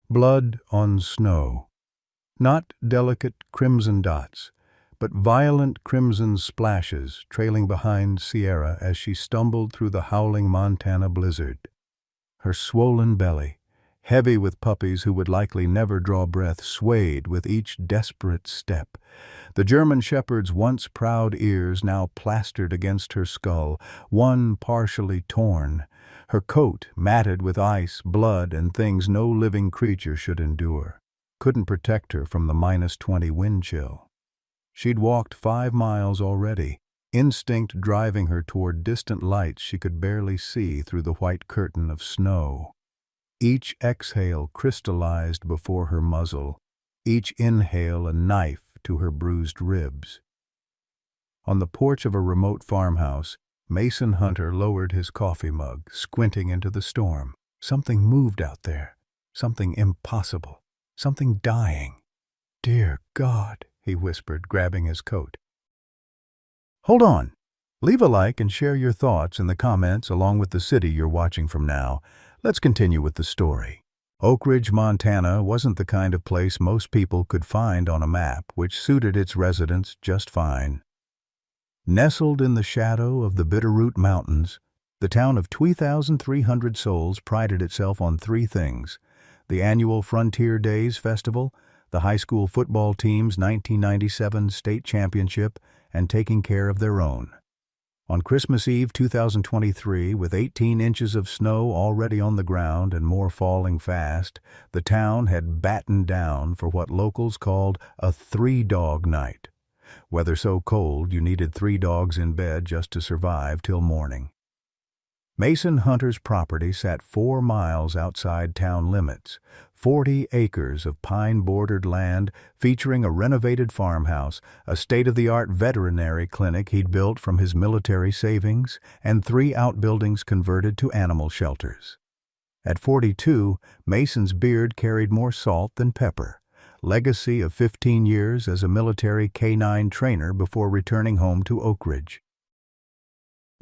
Blood on snow. Not delicate crimson dots, but violent crimson splashes trailing behind Sierra as she stumbled through the howling Montana blizzard. Her swollen belly, heavy with puppies who would likely never draw breath, swayed with each desperate step. The German shepherd's once proud ears now plastered against her skull, one partially torn. Her coat, matted with ice, blood, and things no living creature should endure, couldn't protect her from the -20 wind chill. She'd walked 5 miles already, instinct driving her toward distant lights she could barely see through the white curtain of snow. Each exhale crystallized before her muzzle, each inhale a knife to her bruised ribs. On the porch of a remote farmhouse, Mason Hunter lowered his coffee mug, squinting into the storm. Something moved out there, something impossible, something dying. "Dear God," he whispered, grabbing his coat. Hold on. Leave a like and share your thoughts in the comments along with the city you're watching from now. Let's continue with the story. Oak Ridge, Montana wasn't the kind of place most people could find on a map, which suited its residents just fine. Nestled in the shadow of the Bitterroot Mountains, the town of 2,300 souls prided itself on 3 things: the annual Frontier Days Festival, the high school football team's 1997 state championship, and taking care of their own. On Christmas Eve 2023, with 18 inches of snow already on the ground and more falling fast, the town had battened down for what locals called a 3-dog night. Weather so cold you needed 3 dogs in bed just to survive till morning. Mason Hunter's property sat 4 miles outside town limits, 40 acres of pine-bordered land featuring a renovated farmhouse, a state-of-the-art veterinary clinic he'd built from his military savings, and 3 outbuildings converted to animal shelters. At 42, Mason's beard carried more salt than pepper, legacy of 15 years as a military K-9 trainer before returning home to Oak Ridge.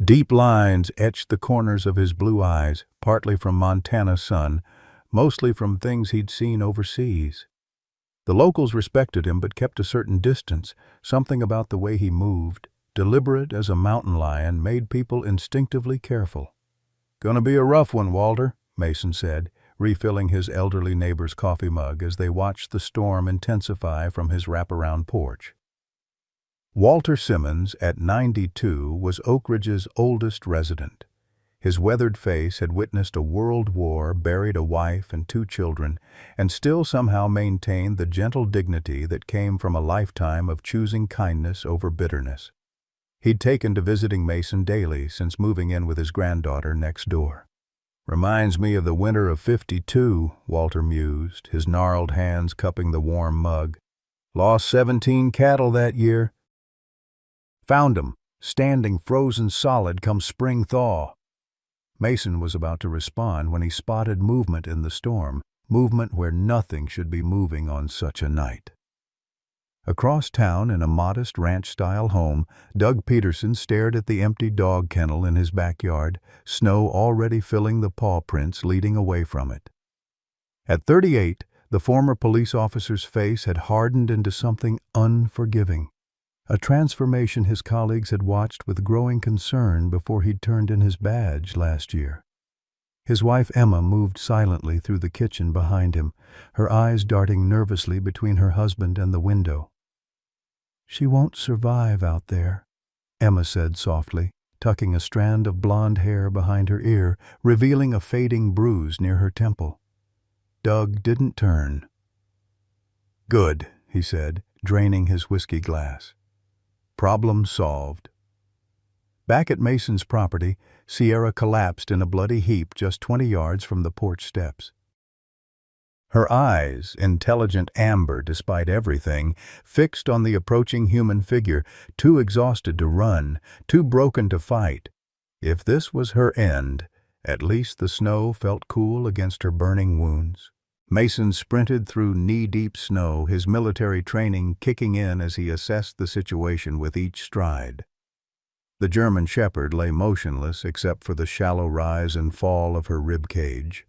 Deep lines etched the corners of his blue eyes, partly from Montana sun, mostly from things he'd seen overseas. The locals respected him but kept a certain distance. Something about the way he moved, deliberate as a mountain lion, made people instinctively careful. "Gonna be a rough one, Walter," Mason said, refilling his elderly neighbor's coffee mug as they watched the storm intensify from his wraparound porch. Walter Simmons, at 92, was Oak Ridge's oldest resident. His weathered face had witnessed a world war, buried a wife and 2 children, and still somehow maintained the gentle dignity that came from a lifetime of choosing kindness over bitterness. He'd taken to visiting Mason daily since moving in with his granddaughter next door. "Reminds me of the winter of '52, Walter mused, his gnarled hands cupping the warm mug. "Lost 17 cattle that year. Found 'em, standing frozen solid come spring thaw." Mason was about to respond when he spotted movement in the storm, movement where nothing should be moving on such a night. Across town, in a modest ranch-style home, Doug Peterson stared at the empty dog kennel in his backyard, snow already filling the paw prints leading away from it. At 38, the former police officer's face had hardened into something unforgiving, a transformation his colleagues had watched with growing concern before he'd turned in his badge last year. His wife Emma moved silently through the kitchen behind him, her eyes darting nervously between her husband and the window. "She won't survive out there," Emma said softly, tucking a strand of blonde hair behind her ear, revealing a fading bruise near her temple. Doug didn't turn. "Good," he said, draining his whiskey glass. "Problem solved." Back at Mason's property, Sierra collapsed in a bloody heap just 20 yards from the porch steps. Her eyes, intelligent amber despite everything, fixed on the approaching human figure, too exhausted to run, too broken to fight. If this was her end, at least the snow felt cool against her burning wounds. Mason sprinted through knee-deep snow, his military training kicking in as he assessed the situation with each stride. The German shepherd lay motionless except for the shallow rise and fall of her rib cage.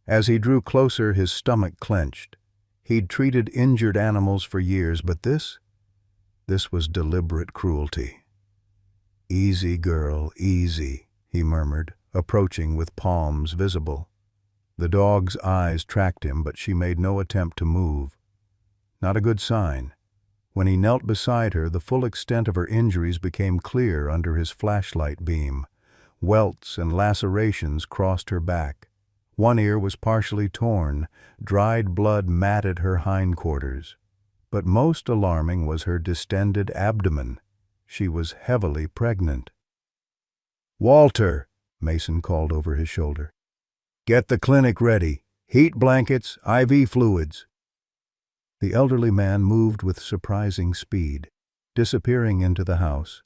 As he drew closer, his stomach clenched. He'd treated injured animals for years, but this was deliberate cruelty. "Easy, girl, easy," he murmured, approaching with palms visible. The dog's eyes tracked him, but she made no attempt to move. Not a good sign. When he knelt beside her, the full extent of her injuries became clear under his flashlight beam. Welts and lacerations crossed her back. One ear was partially torn, dried blood matted her hindquarters. But most alarming was her distended abdomen. She was heavily pregnant. "Walter," Mason called over his shoulder. "Get the clinic ready. Heat blankets, IV fluids." The elderly man moved with surprising speed, disappearing into the house.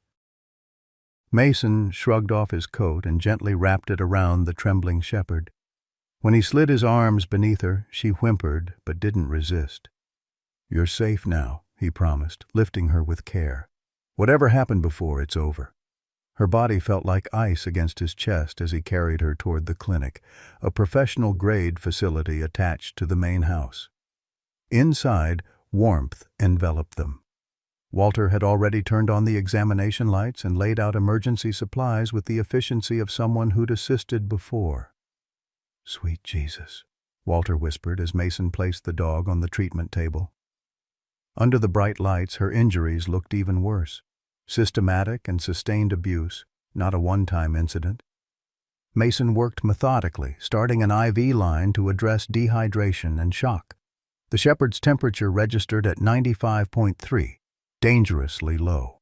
Mason shrugged off his coat and gently wrapped it around the trembling shepherd. When he slid his arms beneath her, she whimpered but didn't resist. "You're safe now," he promised, lifting her with care. "Whatever happened before, it's over." Her body felt like ice against his chest as he carried her toward the clinic, a professional-grade facility attached to the main house. Inside, warmth enveloped them. Walter had already turned on the examination lights and laid out emergency supplies with the efficiency of someone who'd assisted before. "Sweet Jesus," Walter whispered as Mason placed the dog on the treatment table. Under the bright lights, her injuries looked even worse. Systematic and sustained abuse, not a one-time incident. Mason worked methodically, starting an IV line to address dehydration and shock. The shepherd's temperature registered at 95.3, dangerously low.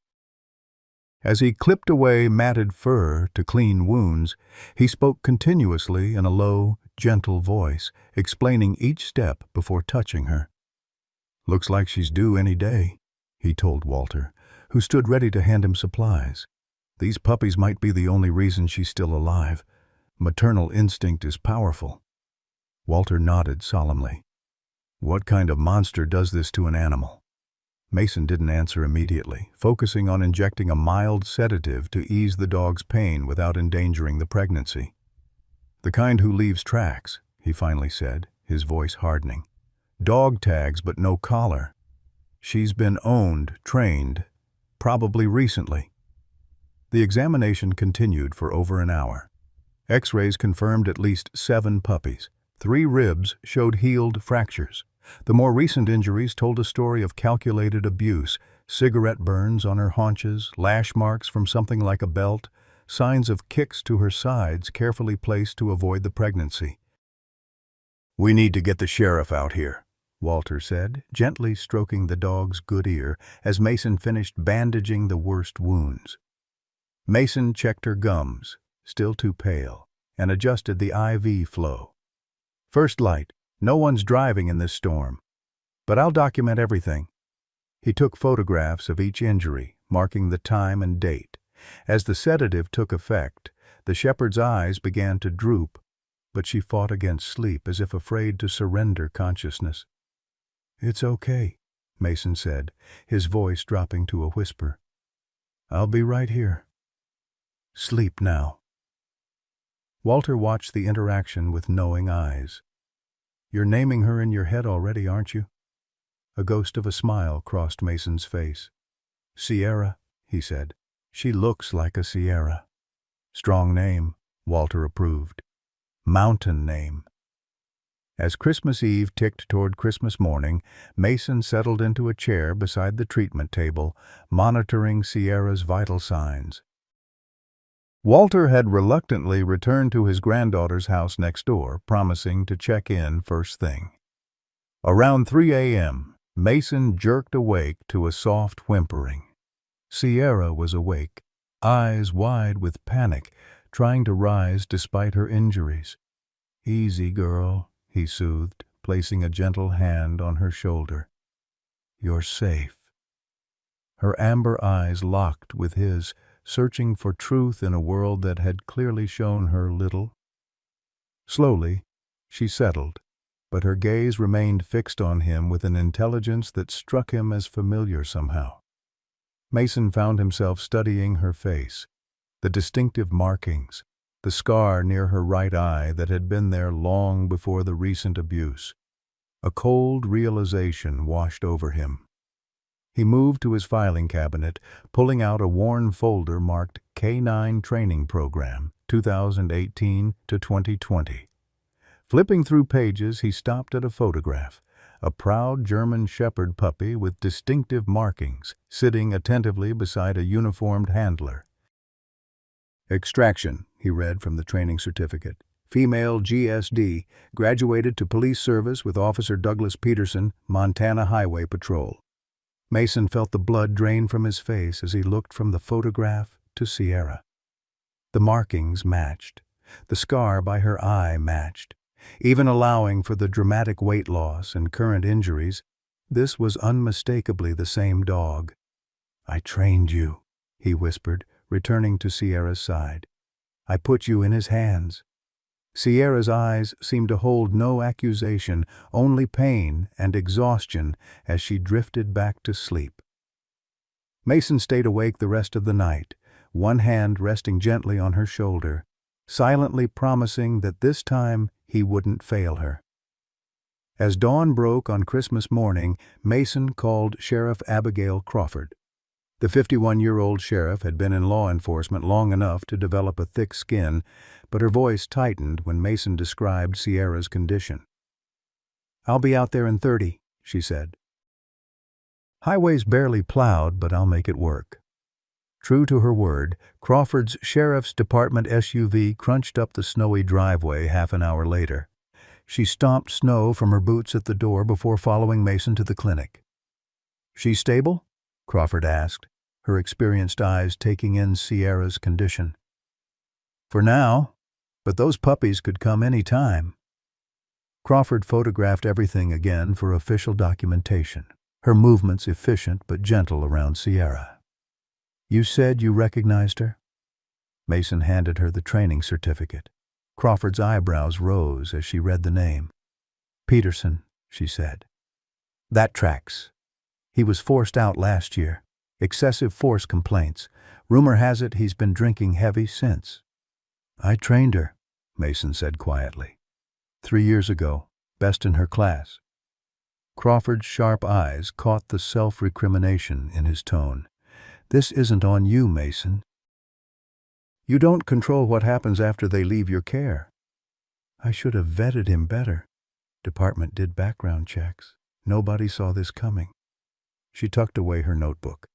As he clipped away matted fur to clean wounds, he spoke continuously in a low, gentle voice, explaining each step before touching her. "Looks like she's due any day," he told Walter, who stood ready to hand him supplies. "These puppies might be the only reason she's still alive. Maternal instinct is powerful." Walter nodded solemnly. "What kind of monster does this to an animal?" Mason didn't answer immediately, focusing on injecting a mild sedative to ease the dog's pain without endangering the pregnancy. "The kind who leaves tracks," he finally said, his voice hardening. "Dog tags but no collar. She's been owned, trained, probably recently." The examination continued for over an hour. X-rays confirmed at least 7 puppies. 3 ribs showed healed fractures. The more recent injuries told a story of calculated abuse, cigarette burns on her haunches, lash marks from something like a belt, signs of kicks to her sides carefully placed to avoid the pregnancy. "We need to get the sheriff out here," Walter said, gently stroking the dog's good ear as Mason finished bandaging the worst wounds. Mason checked her gums, still too pale, and adjusted the IV flow. "First light. No one's driving in this storm. But I'll document everything." He took photographs of each injury, marking the time and date. As the sedative took effect, the shepherd's eyes began to droop, but she fought against sleep as if afraid to surrender consciousness. "It's okay," Mason said, his voice dropping to a whisper. "I'll be right here. Sleep now." Walter watched the interaction with knowing eyes. "You're naming her in your head already, aren't you?" A ghost of a smile crossed Mason's face. "Sierra," he said. "She looks like a Sierra." "Strong name," Walter approved. "Mountain name." As Christmas Eve ticked toward Christmas morning, Mason settled into a chair beside the treatment table, monitoring Sierra's vital signs. Walter had reluctantly returned to his granddaughter's house next door, promising to check in first thing. Around 3 a.m., Mason jerked awake to a soft whimpering. Sierra was awake, eyes wide with panic, trying to rise despite her injuries. "Easy, girl," he soothed, placing a gentle hand on her shoulder. "You're safe." Her amber eyes locked with his, searching for truth in a world that had clearly shown her little. Slowly, she settled, but her gaze remained fixed on him with an intelligence that struck him as familiar somehow. Mason found himself studying her face, the distinctive markings, the scar near her right eye that had been there long before the recent abuse. A cold realization washed over him. He moved to his filing cabinet, pulling out a worn folder marked K9 Training Program, 2018 to 2020. Flipping through pages, he stopped at a photograph. A proud German Shepherd puppy with distinctive markings, sitting attentively beside a uniformed handler. Extraction, he read from the training certificate. Female GSD, graduated to police service with Officer Douglas Peterson, Montana Highway Patrol. Mason felt the blood drain from his face as he looked from the photograph to Sierra. The markings matched. The scar by her eye matched. Even allowing for the dramatic weight loss and current injuries, this was unmistakably the same dog. "I trained you," he whispered, returning to Sierra's side. "I put you in his hands." Sierra's eyes seemed to hold no accusation, only pain and exhaustion as she drifted back to sleep. Mason stayed awake the rest of the night, one hand resting gently on her shoulder, silently promising that this time he wouldn't fail her. As dawn broke on Christmas morning, Mason called Sheriff Abigail Crawford. The 51-year-old sheriff had been in law enforcement long enough to develop a thick skin, but her voice tightened when Mason described Sierra's condition. "I'll be out there in 30, she said. "Highway's barely plowed, but I'll make it work." True to her word, Crawford's Sheriff's Department SUV crunched up the snowy driveway half an hour later. She stomped snow from her boots at the door before following Mason to the clinic. "She stable?" Crawford asked, her experienced eyes taking in Sierra's condition. "For now, but those puppies could come any time." Crawford photographed everything again for official documentation, her movements efficient but gentle around Sierra. "You said you recognized her?" Mason handed her the training certificate. Crawford's eyebrows rose as she read the name. "Peterson," she said. "That tracks. He was forced out last year. Excessive force complaints. Rumor has it he's been drinking heavy since." "I trained her," Mason said quietly. 3 years ago, best in her class." Crawford's sharp eyes caught the self-recrimination in his tone. "This isn't on you, Mason. You don't control what happens after they leave your care." "I should have vetted him better. Department did background checks. Nobody saw this coming." She tucked away her notebook.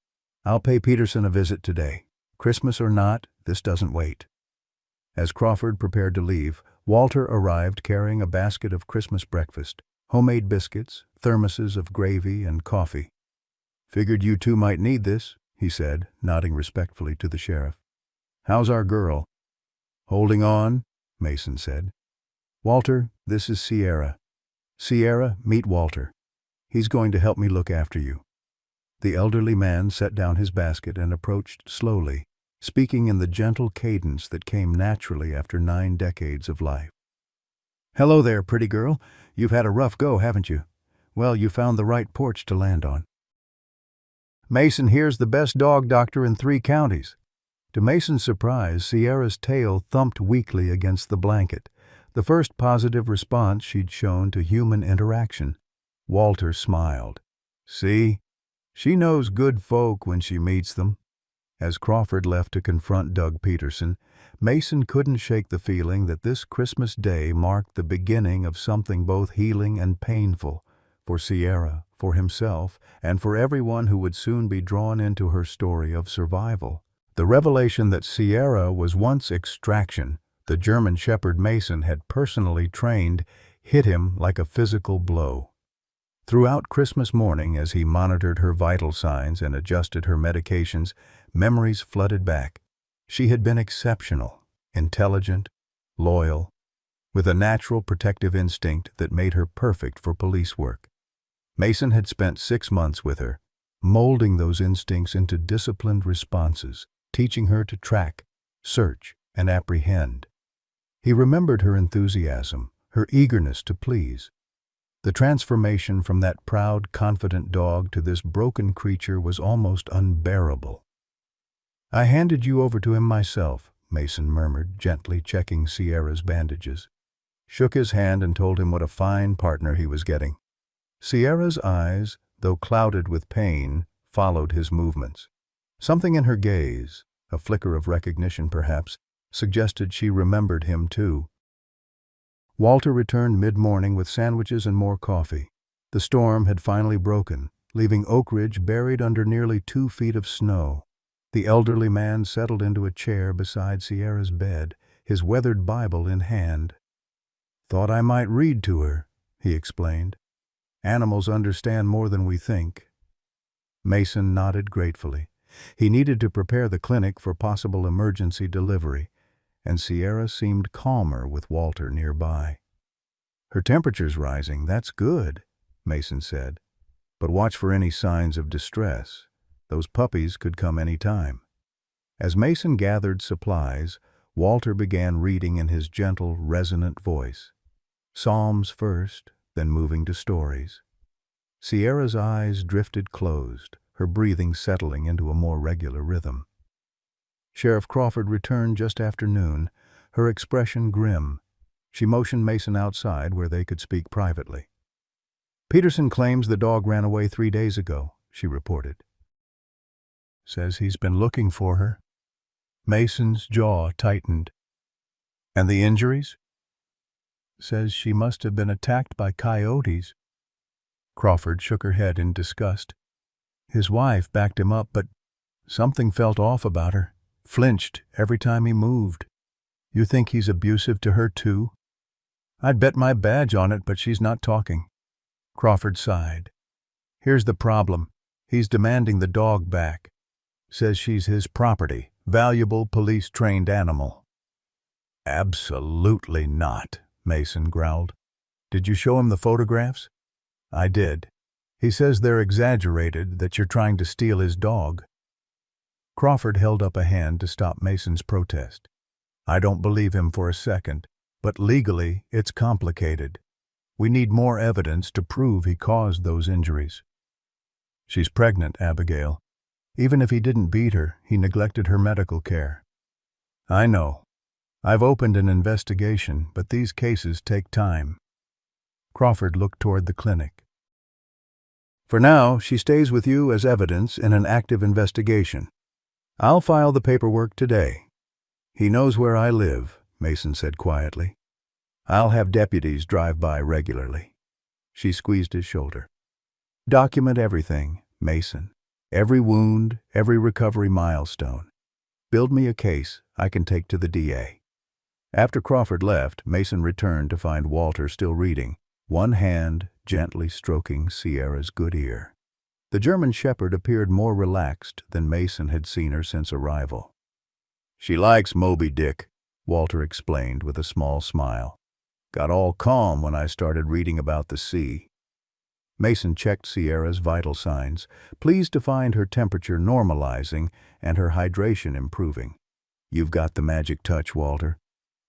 "I'll pay Peterson a visit today. Christmas or not, this doesn't wait." As Crawford prepared to leave, Walter arrived carrying a basket of Christmas breakfast, homemade biscuits, thermoses of gravy and coffee. "Figured you two might need this," he said, nodding respectfully to the sheriff. "How's our girl?" "Holding on," Mason said. "Walter, this is Sierra. Sierra, meet Walter. He's going to help me look after you." The elderly man set down his basket and approached slowly, speaking in the gentle cadence that came naturally after 9 decades of life. "Hello there, pretty girl. You've had a rough go, haven't you? Well, you found the right porch to land on. Mason here's the best dog doctor in 3 counties. To Mason's surprise, Sierra's tail thumped weakly against the blanket, the first positive response she'd shown to human interaction. Walter smiled. "See? She knows good folk when she meets them." As Crawford left to confront Doug Peterson, Mason couldn't shake the feeling that this Christmas day marked the beginning of something both healing and painful, for Sierra, for himself, and for everyone who would soon be drawn into her story of survival. The revelation that Sierra was once Extraction, the German Shepherd Mason had personally trained, hit him like a physical blow. Throughout Christmas morning, as he monitored her vital signs and adjusted her medications, memories flooded back. She had been exceptional, intelligent, loyal, with a natural protective instinct that made her perfect for police work. Mason had spent 6 months with her, molding those instincts into disciplined responses, teaching her to track, search, and apprehend. He remembered her enthusiasm, her eagerness to please. The transformation from that proud, confident dog to this broken creature was almost unbearable. "I handed you over to him myself," Mason murmured, gently checking Sierra's bandages. Shook his hand and told him what a fine partner he was getting. Sierra's eyes, though clouded with pain, followed his movements. Something in her gaze, a flicker of recognition perhaps, suggested she remembered him too. Walter returned mid-morning with sandwiches and more coffee. The storm had finally broken, leaving Oak Ridge buried under nearly 2 feet of snow. The elderly man settled into a chair beside Sierra's bed, his weathered Bible in hand. "Thought I might read to her," he explained. "Animals understand more than we think." Mason nodded gratefully. He needed to prepare the clinic for possible emergency delivery, and Sierra seemed calmer with Walter nearby. "Her temperature's rising, that's good," Mason said. "But watch for any signs of distress. Those puppies could come any time." As Mason gathered supplies, Walter began reading in his gentle, resonant voice. Psalms first, then moving to stories. Sierra's eyes drifted closed, her breathing settling into a more regular rhythm. Sheriff Crawford returned just after noon, her expression grim. She motioned Mason outside where they could speak privately. "Peterson claims the dog ran away 3 days ago," she reported. "Says he's been looking for her." Mason's jaw tightened. "And the injuries?" "Says she must have been attacked by coyotes." Crawford shook her head in disgust. "His wife backed him up, but something felt off about her. Flinched every time he moved." "You think he's abusive to her too?" "I'd bet my badge on it, but she's not talking." Crawford sighed. "Here's the problem. He's demanding the dog back. Says she's his property, valuable police-trained animal." "Absolutely not," Mason growled. "Did you show him the photographs?" "I did. He says they're exaggerated, that you're trying to steal his dog." Crawford held up a hand to stop Mason's protest. "I don't believe him for a second, but legally it's complicated. We need more evidence to prove he caused those injuries." "She's pregnant, Abigail. Even if he didn't beat her, he neglected her medical care." "I know. I've opened an investigation, but these cases take time." Crawford looked toward the clinic. "For now, she stays with you as evidence in an active investigation. I'll file the paperwork today." "He knows where I live," Mason said quietly. "I'll have deputies drive by regularly." She squeezed his shoulder. "Document everything, Mason. Every wound, every recovery milestone. Build me a case I can take to the DA." After Crawford left, Mason returned to find Walter still reading, one hand gently stroking Sierra's good ear. The German shepherd appeared more relaxed than Mason had seen her since arrival. "She likes Moby Dick," Walter explained with a small smile. "Got all calm when I started reading about the sea." Mason checked Sierra's vital signs, pleased to find her temperature normalizing and her hydration improving. "You've got the magic touch, Walter."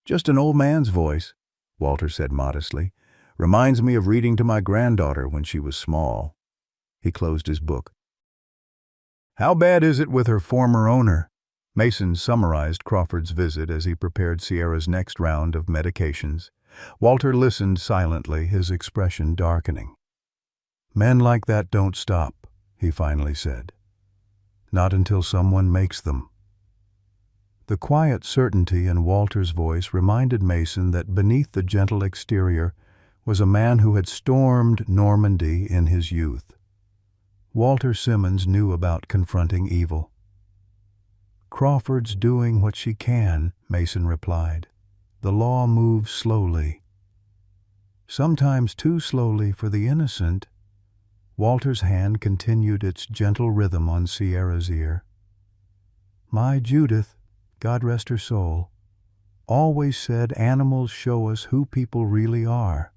"Just an old man's voice," Walter said modestly. "Reminds me of reading to my granddaughter when she was small." He closed his book. "How bad is it with her former owner?" Mason summarized Crawford's visit as he prepared Sierra's next round of medications. Walter listened silently, his expression darkening. "Men like that don't stop," he finally said. "Not until someone makes them." The quiet certainty in Walter's voice reminded Mason that beneath the gentle exterior was a man who had stormed Normandy in his youth. Walter Simmons knew about confronting evil. "Crawford's doing what she can," Mason replied. "The law moves slowly. Sometimes too slowly for the innocent." Walter's hand continued its gentle rhythm on Sierra's ear. "My Judith, God rest her soul, always said animals show us who people really are.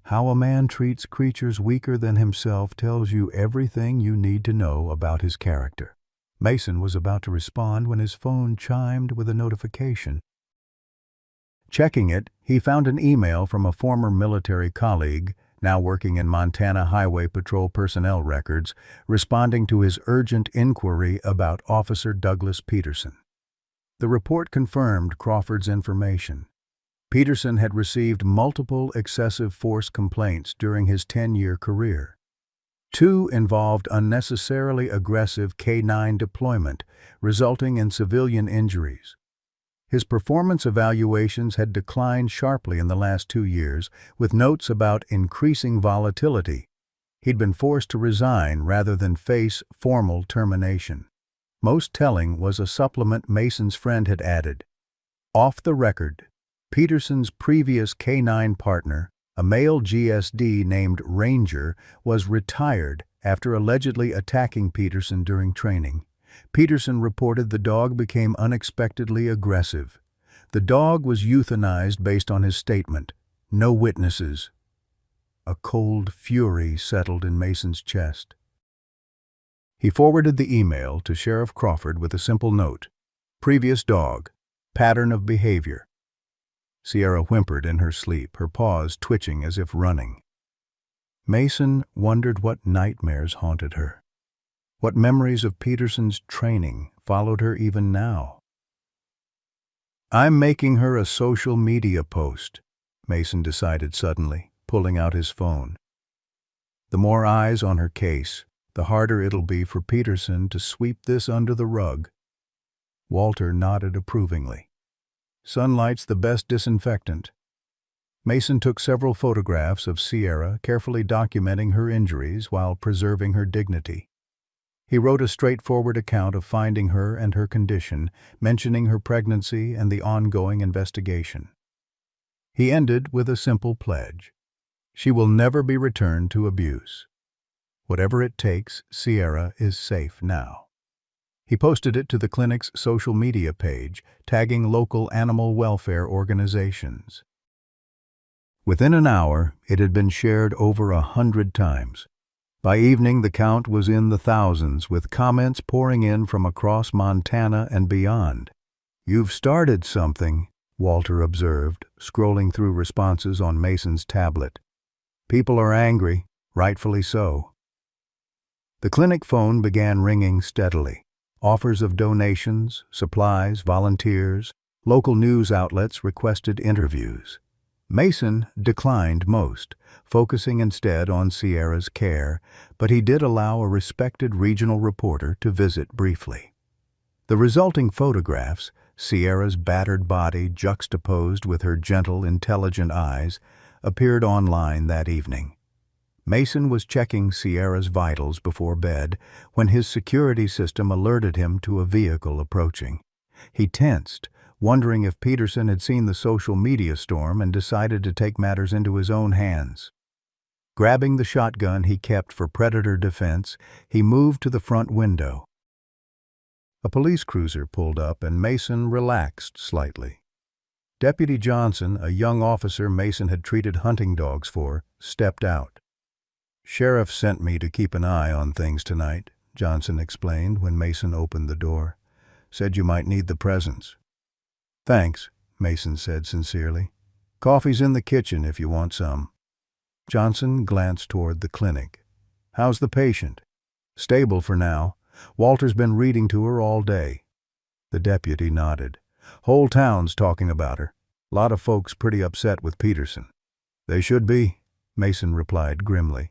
How a man treats creatures weaker than himself tells you everything you need to know about his character." Mason was about to respond when his phone chimed with a notification. Checking it, he found an email from a former military colleague, now working in Montana Highway Patrol personnel records, responding to his urgent inquiry about Officer Douglas Peterson. The report confirmed Crawford's information. Peterson had received multiple excessive force complaints during his 10-year career. 2 involved unnecessarily aggressive K-9 deployment, resulting in civilian injuries. His performance evaluations had declined sharply in the last 2 years, with notes about increasing volatility. He'd been forced to resign rather than face formal termination. Most telling was a supplement Mason's friend had added. Off the record, Peterson's previous K-9 partner, a male GSD named Ranger, was retired after allegedly attacking Peterson during training. Peterson reported the dog became unexpectedly aggressive. The dog was euthanized based on his statement, "No witnesses." A cold fury settled in Mason's chest. He forwarded the email to Sheriff Crawford with a simple note, "Previous dog, pattern of behavior." Sierra whimpered in her sleep, her paws twitching as if running. Mason wondered what nightmares haunted her. What memories of Peterson's training followed her even now? "I'm making her a social media post," Mason decided suddenly, pulling out his phone. The more eyes on her case, the harder it'll be for Peterson to sweep this under the rug. Walter nodded approvingly. "Sunlight's the best disinfectant." Mason took several photographs of Sierra, carefully documenting her injuries while preserving her dignity. He wrote a straightforward account of finding her and her condition, mentioning her pregnancy and the ongoing investigation. He ended with a simple pledge. She will never be returned to abuse. Whatever it takes, Sierra is safe now. He posted it to the clinic's social media page, tagging local animal welfare organizations. Within an hour, it had been shared over 100 times. By evening, the count was in the thousands, with comments pouring in from across Montana and beyond. "You've started something," Walter observed, scrolling through responses on Mason's tablet. "People are angry, rightfully so." The clinic phone began ringing steadily. Offers of donations, supplies, volunteers, local news outlets requested interviews. Mason declined most, focusing instead on Sierra's care, but he did allow a respected regional reporter to visit briefly. The resulting photographs, Sierra's battered body juxtaposed with her gentle, intelligent eyes, appeared online that evening. Mason was checking Sierra's vitals before bed when his security system alerted him to a vehicle approaching. He tensed, wondering if Peterson had seen the social media storm and decided to take matters into his own hands. Grabbing the shotgun he kept for predator defense, he moved to the front window. A police cruiser pulled up and Mason relaxed slightly. Deputy Johnson, a young officer Mason had treated hunting dogs for, stepped out. "Sheriff sent me to keep an eye on things tonight," Johnson explained when Mason opened the door. "Said you might need the presence." "Thanks," Mason said sincerely. "Coffee's in the kitchen if you want some." Johnson glanced toward the clinic. "How's the patient?" "Stable for now. Walter's been reading to her all day." The deputy nodded. "Whole town's talking about her. Lot of folks pretty upset with Peterson." "They should be," Mason replied grimly.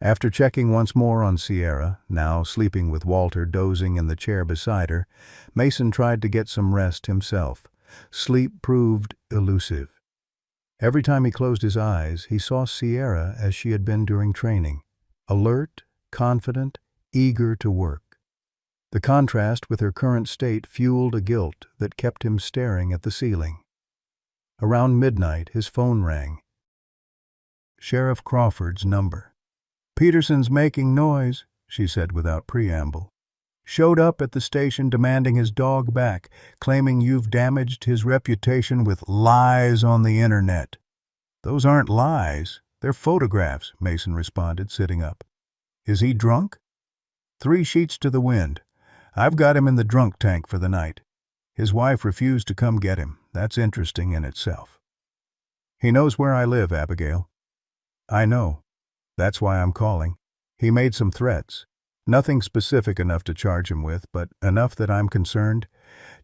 After checking once more on Sierra, now sleeping with Walter dozing in the chair beside her, Mason tried to get some rest himself. Sleep proved elusive. Every time he closed his eyes, he saw Sierra as she had been during training, alert, confident, eager to work. The contrast with her current state fueled a guilt that kept him staring at the ceiling. Around midnight, his phone rang. Sheriff Crawford's number. "Peterson's making noise," she said without preamble. "Showed up at the station demanding his dog back, claiming you've damaged his reputation with lies on the internet." "Those aren't lies, they're photographs," Mason responded, sitting up. "Is he drunk?" "3 sheets to the wind. I've got him in the drunk tank for the night. His wife refused to come get him. That's interesting in itself." "He knows where I live, Abigail." "I know. That's why I'm calling. He made some threats. Nothing specific enough to charge him with, but enough that I'm concerned.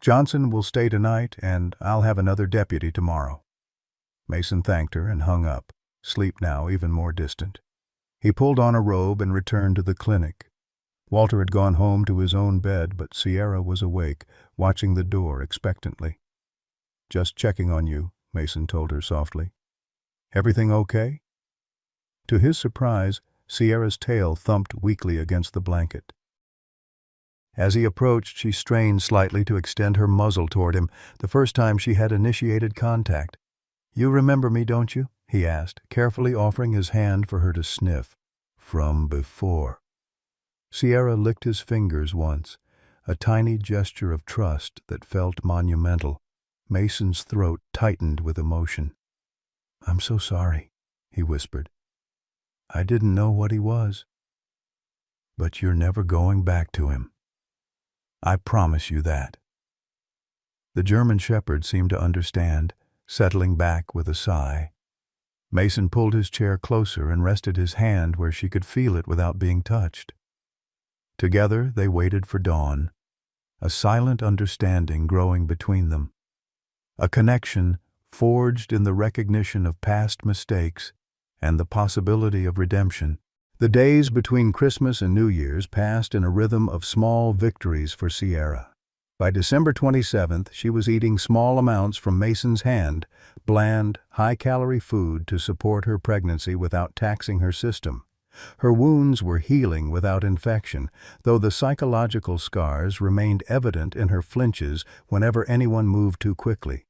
Johnson will stay tonight, and I'll have another deputy tomorrow." Mason thanked her and hung up, sleep now even more distant. He pulled on a robe and returned to the clinic. Walter had gone home to his own bed, but Sierra was awake, watching the door expectantly. "Just checking on you," Mason told her softly. "Everything okay?" To his surprise, Sierra's tail thumped weakly against the blanket. As he approached, she strained slightly to extend her muzzle toward him, the first time she had initiated contact. "You remember me, don't you?" he asked, carefully offering his hand for her to sniff. "From before." Sierra licked his fingers once, a tiny gesture of trust that felt monumental. Mason's throat tightened with emotion. "I'm so sorry," he whispered. "I didn't know what he was." "But you're never going back to him. I promise you that." The German shepherd seemed to understand, settling back with a sigh. Mason pulled his chair closer and rested his hand where she could feel it without being touched. Together they waited for dawn, a silent understanding growing between them, a connection forged in the recognition of past mistakes and the possibility of redemption. The days between Christmas and New Year's passed in a rhythm of small victories for Sierra. By December 27th, she was eating small amounts from Mason's hand, bland, high-calorie food to support her pregnancy without taxing her system. Her wounds were healing without infection, though the psychological scars remained evident in her flinches whenever anyone moved too quickly.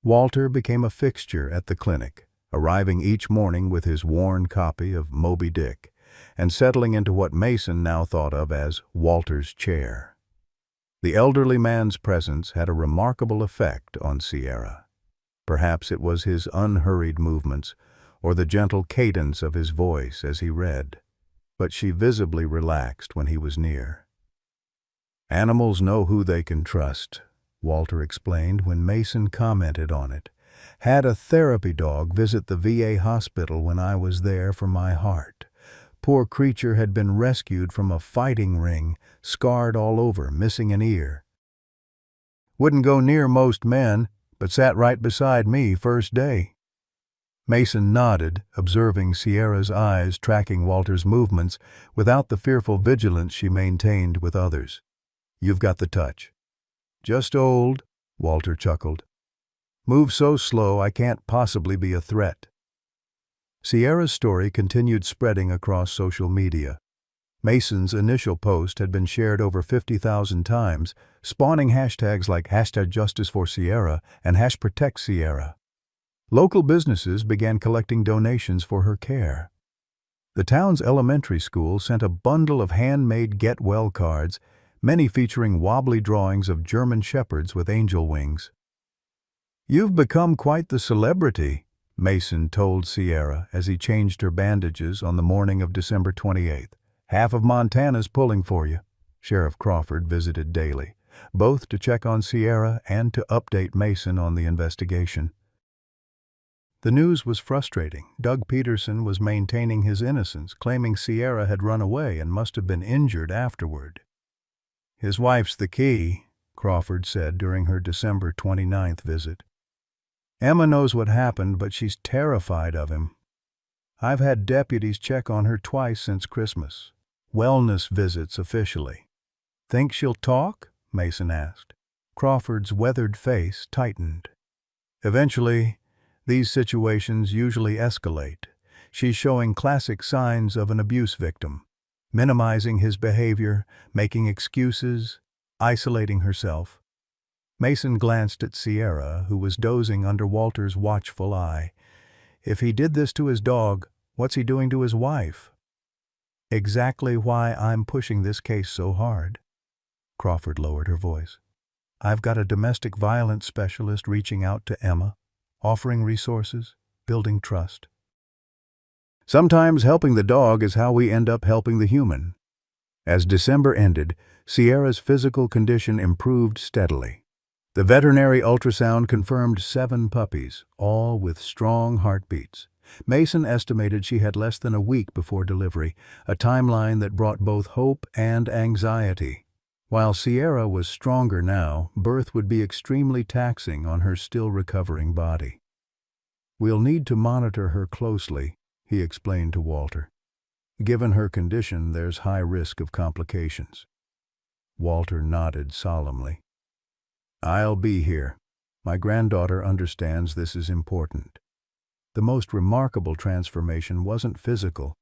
Walter became a fixture at the clinic, arriving each morning with his worn copy of Moby Dick, and settling into what Mason now thought of as Walter's chair. The elderly man's presence had a remarkable effect on Sierra. Perhaps it was his unhurried movements, or the gentle cadence of his voice as he read, but she visibly relaxed when he was near. "Animals know who they can trust," Walter explained when Mason commented on it. "Had a therapy dog visit the VA hospital when I was there for my heart. Poor creature had been rescued from a fighting ring, scarred all over, missing an ear. Wouldn't go near most men, but sat right beside me first day." Mason nodded, observing Sierra's eyes tracking Walter's movements without the fearful vigilance she maintained with others. "You've got the touch." "Just old," Walter chuckled. "Move so slow I can't possibly be a threat." Sierra's story continued spreading across social media. Mason's initial post had been shared over 50,000 times, spawning hashtags like #JusticeForSierra and #ProtectSierra. Local businesses began collecting donations for her care. The town's elementary school sent a bundle of handmade Get Well cards, many featuring wobbly drawings of German shepherds with angel wings. "You've become quite the celebrity," Mason told Sierra as he changed her bandages on the morning of December 28th. "Half of Montana's pulling for you." Sheriff Crawford visited daily, both to check on Sierra and to update Mason on the investigation. The news was frustrating. Doug Peterson was maintaining his innocence, claiming Sierra had run away and must have been injured afterward. "His wife's the key," Crawford said during her December 29th visit. "Emma knows what happened, but she's terrified of him. I've had deputies check on her twice since Christmas. Wellness visits officially." "Think she'll talk?" Mason asked. Crawford's weathered face tightened. "Eventually, these situations usually escalate. She's showing classic signs of an abuse victim, minimizing his behavior, making excuses, isolating herself." Mason glanced at Sierra, who was dozing under Walter's watchful eye. "If he did this to his dog, what's he doing to his wife?" "Exactly why I'm pushing this case so hard." Crawford lowered her voice. "I've got a domestic violence specialist reaching out to Emma, offering resources, building trust. Sometimes helping the dog is how we end up helping the human." As December ended, Sierra's physical condition improved steadily. The veterinary ultrasound confirmed 7 puppies, all with strong heartbeats. Mason estimated she had less than a week before delivery, a timeline that brought both hope and anxiety. While Sierra was stronger now, birth would be extremely taxing on her still recovering body. "We'll need to monitor her closely," he explained to Walter. "Given her condition, there's high risk of complications." Walter nodded solemnly. "I'll be here. My granddaughter understands this is important." The most remarkable transformation wasn't physical,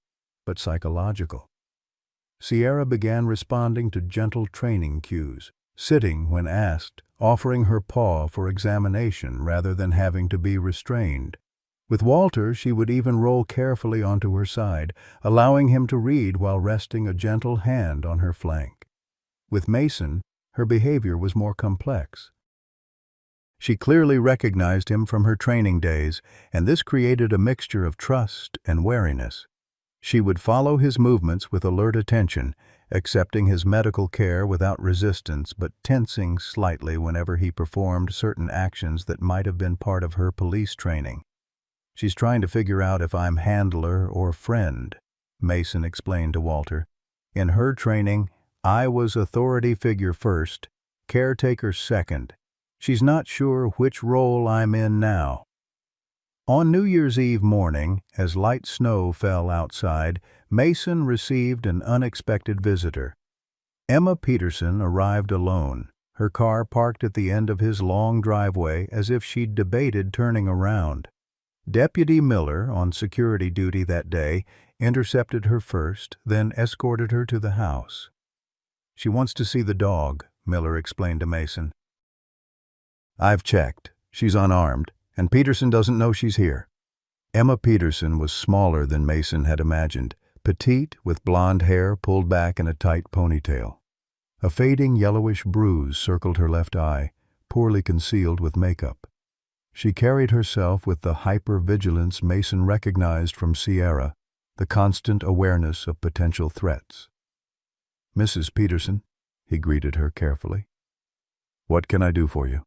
but psychological. Sierra began responding to gentle training cues, sitting when asked, offering her paw for examination rather than having to be restrained. With Walter, she would even roll carefully onto her side, allowing him to read while resting a gentle hand on her flank. With Mason, her behavior was more complex. She clearly recognized him from her training days, and this created a mixture of trust and wariness. She would follow his movements with alert attention, accepting his medical care without resistance but tensing slightly whenever he performed certain actions that might have been part of her police training. "She's trying to figure out if I'm handler or friend," Mason explained to Walter. "In her training, I was authority figure first, caretaker second. She's not sure which role I'm in now." On New Year's Eve morning, as light snow fell outside, Mason received an unexpected visitor. Emma Peterson arrived alone, her car parked at the end of his long driveway as if she'd debated turning around. Deputy Miller, on security duty that day, intercepted her first, then escorted her to the house. "She wants to see the dog," Miller explained to Mason. "I've checked. She's unarmed, and Peterson doesn't know she's here." Emma Peterson was smaller than Mason had imagined, petite with blonde hair pulled back in a tight ponytail. A fading yellowish bruise circled her left eye, poorly concealed with makeup. She carried herself with the hyper-vigilance Mason recognized from Sierra, the constant awareness of potential threats. "Mrs. Peterson," he greeted her carefully. "What can I do for you?"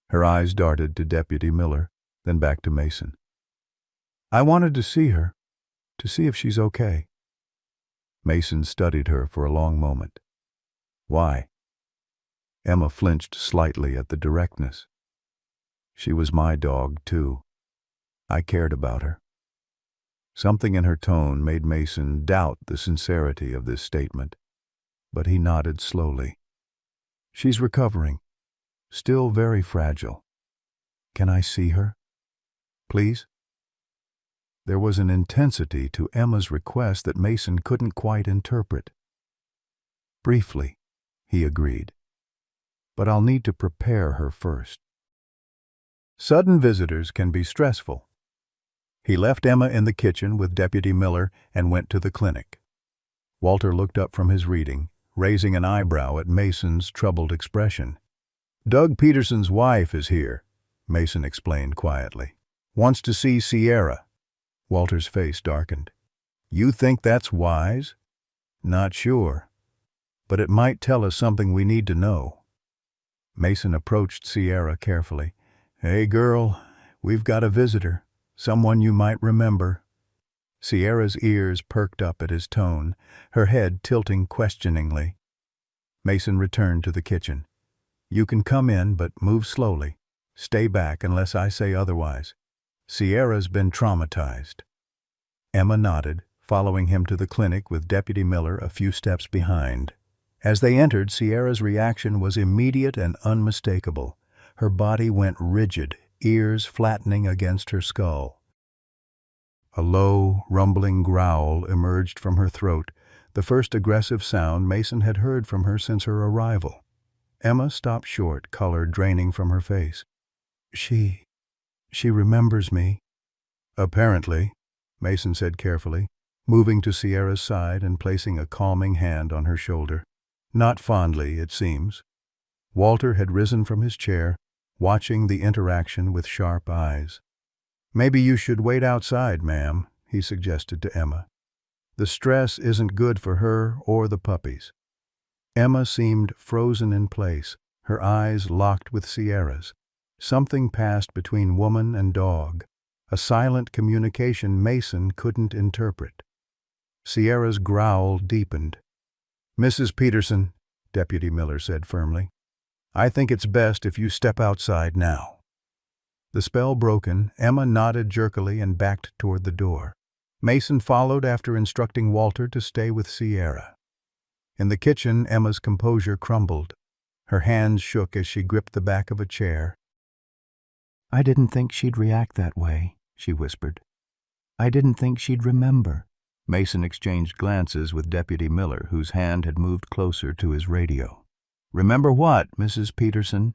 Her eyes darted to Deputy Miller, then back to Mason. "I wanted to see her, to see if she's okay." Mason studied her for a long moment. "Why?" Emma flinched slightly at the directness. "She was my dog, too. I cared about her." Something in her tone made Mason doubt the sincerity of this statement, but he nodded slowly. "She's recovering. Still very fragile. Can I see her? Please?" There was an intensity to Emma's request that Mason couldn't quite interpret. "Briefly," he agreed. "But I'll need to prepare her first." Sudden visitors can be stressful. He left Emma in the kitchen with Deputy Miller and went to the clinic. Walter looked up from his reading, raising an eyebrow at Mason's troubled expression. "Doug Peterson's wife is here," Mason explained quietly. "Wants to see Sierra." Walter's face darkened. "You think that's wise?" "Not sure. But it might tell us something we need to know." Mason approached Sierra carefully. "Hey, girl, we've got a visitor. Someone you might remember." Sierra's ears perked up at his tone, her head tilting questioningly. Mason returned to the kitchen. "You can come in, but move slowly. Stay back unless I say otherwise. Sierra's been traumatized." Emma nodded, following him to the clinic with Deputy Miller a few steps behind. As they entered, Sierra's reaction was immediate and unmistakable. Her body went rigid, ears flattening against her skull. A low, rumbling growl emerged from her throat, the first aggressive sound Mason had heard from her since her arrival. Emma stopped short, color draining from her face. She remembers me." "Apparently," Mason said carefully, moving to Sierra's side and placing a calming hand on her shoulder. "Not fondly, it seems." Walter had risen from his chair, watching the interaction with sharp eyes. "Maybe you should wait outside, ma'am," he suggested to Emma. "The stress isn't good for her or the puppies." Emma seemed frozen in place, her eyes locked with Sierra's. Something passed between woman and dog, a silent communication Mason couldn't interpret. Sierra's growl deepened. "Mrs. Peterson," Deputy Miller said firmly, "I think it's best if you step outside now." The spell broken, Emma nodded jerkily and backed toward the door. Mason followed after instructing Walter to stay with Sierra. In the kitchen, Emma's composure crumbled. Her hands shook as she gripped the back of a chair. "I didn't think she'd react that way," she whispered. "I didn't think she'd remember." Mason exchanged glances with Deputy Miller, whose hand had moved closer to his radio. "Remember what, Mrs. Peterson?"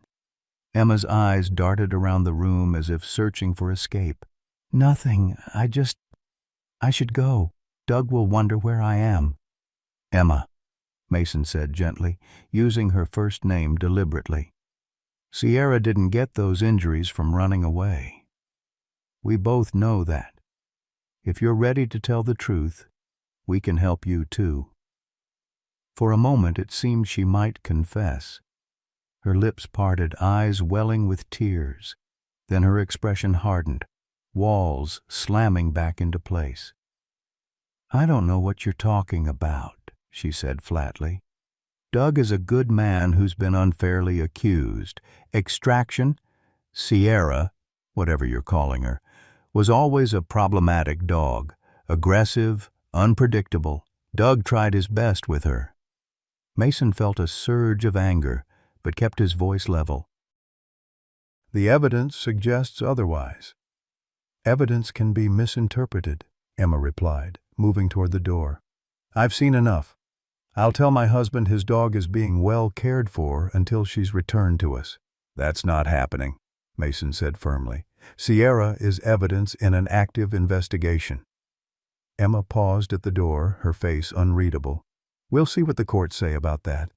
Emma's eyes darted around the room as if searching for escape. "Nothing. I should go. Doug will wonder where I am." "Emma," Mason said gently, using her first name deliberately. "Sierra didn't get those injuries from running away. We both know that. If you're ready to tell the truth, we can help you too." For a moment it seemed she might confess. Her lips parted, eyes welling with tears. Then her expression hardened, walls slamming back into place. "I don't know what you're talking about," she said flatly. "Doug is a good man who's been unfairly accused. Extraction, Sierra, whatever you're calling her, was always a problematic dog, aggressive, unpredictable. Doug tried his best with her." Mason felt a surge of anger, but kept his voice level. "The evidence suggests otherwise." "Evidence can be misinterpreted," Emma replied, moving toward the door. "I've seen enough. I'll tell my husband his dog is being well cared for until she's returned to us." "That's not happening," Mason said firmly. "Sierra is evidence in an active investigation." Emma paused at the door, her face unreadable. "We'll see what the courts say about that.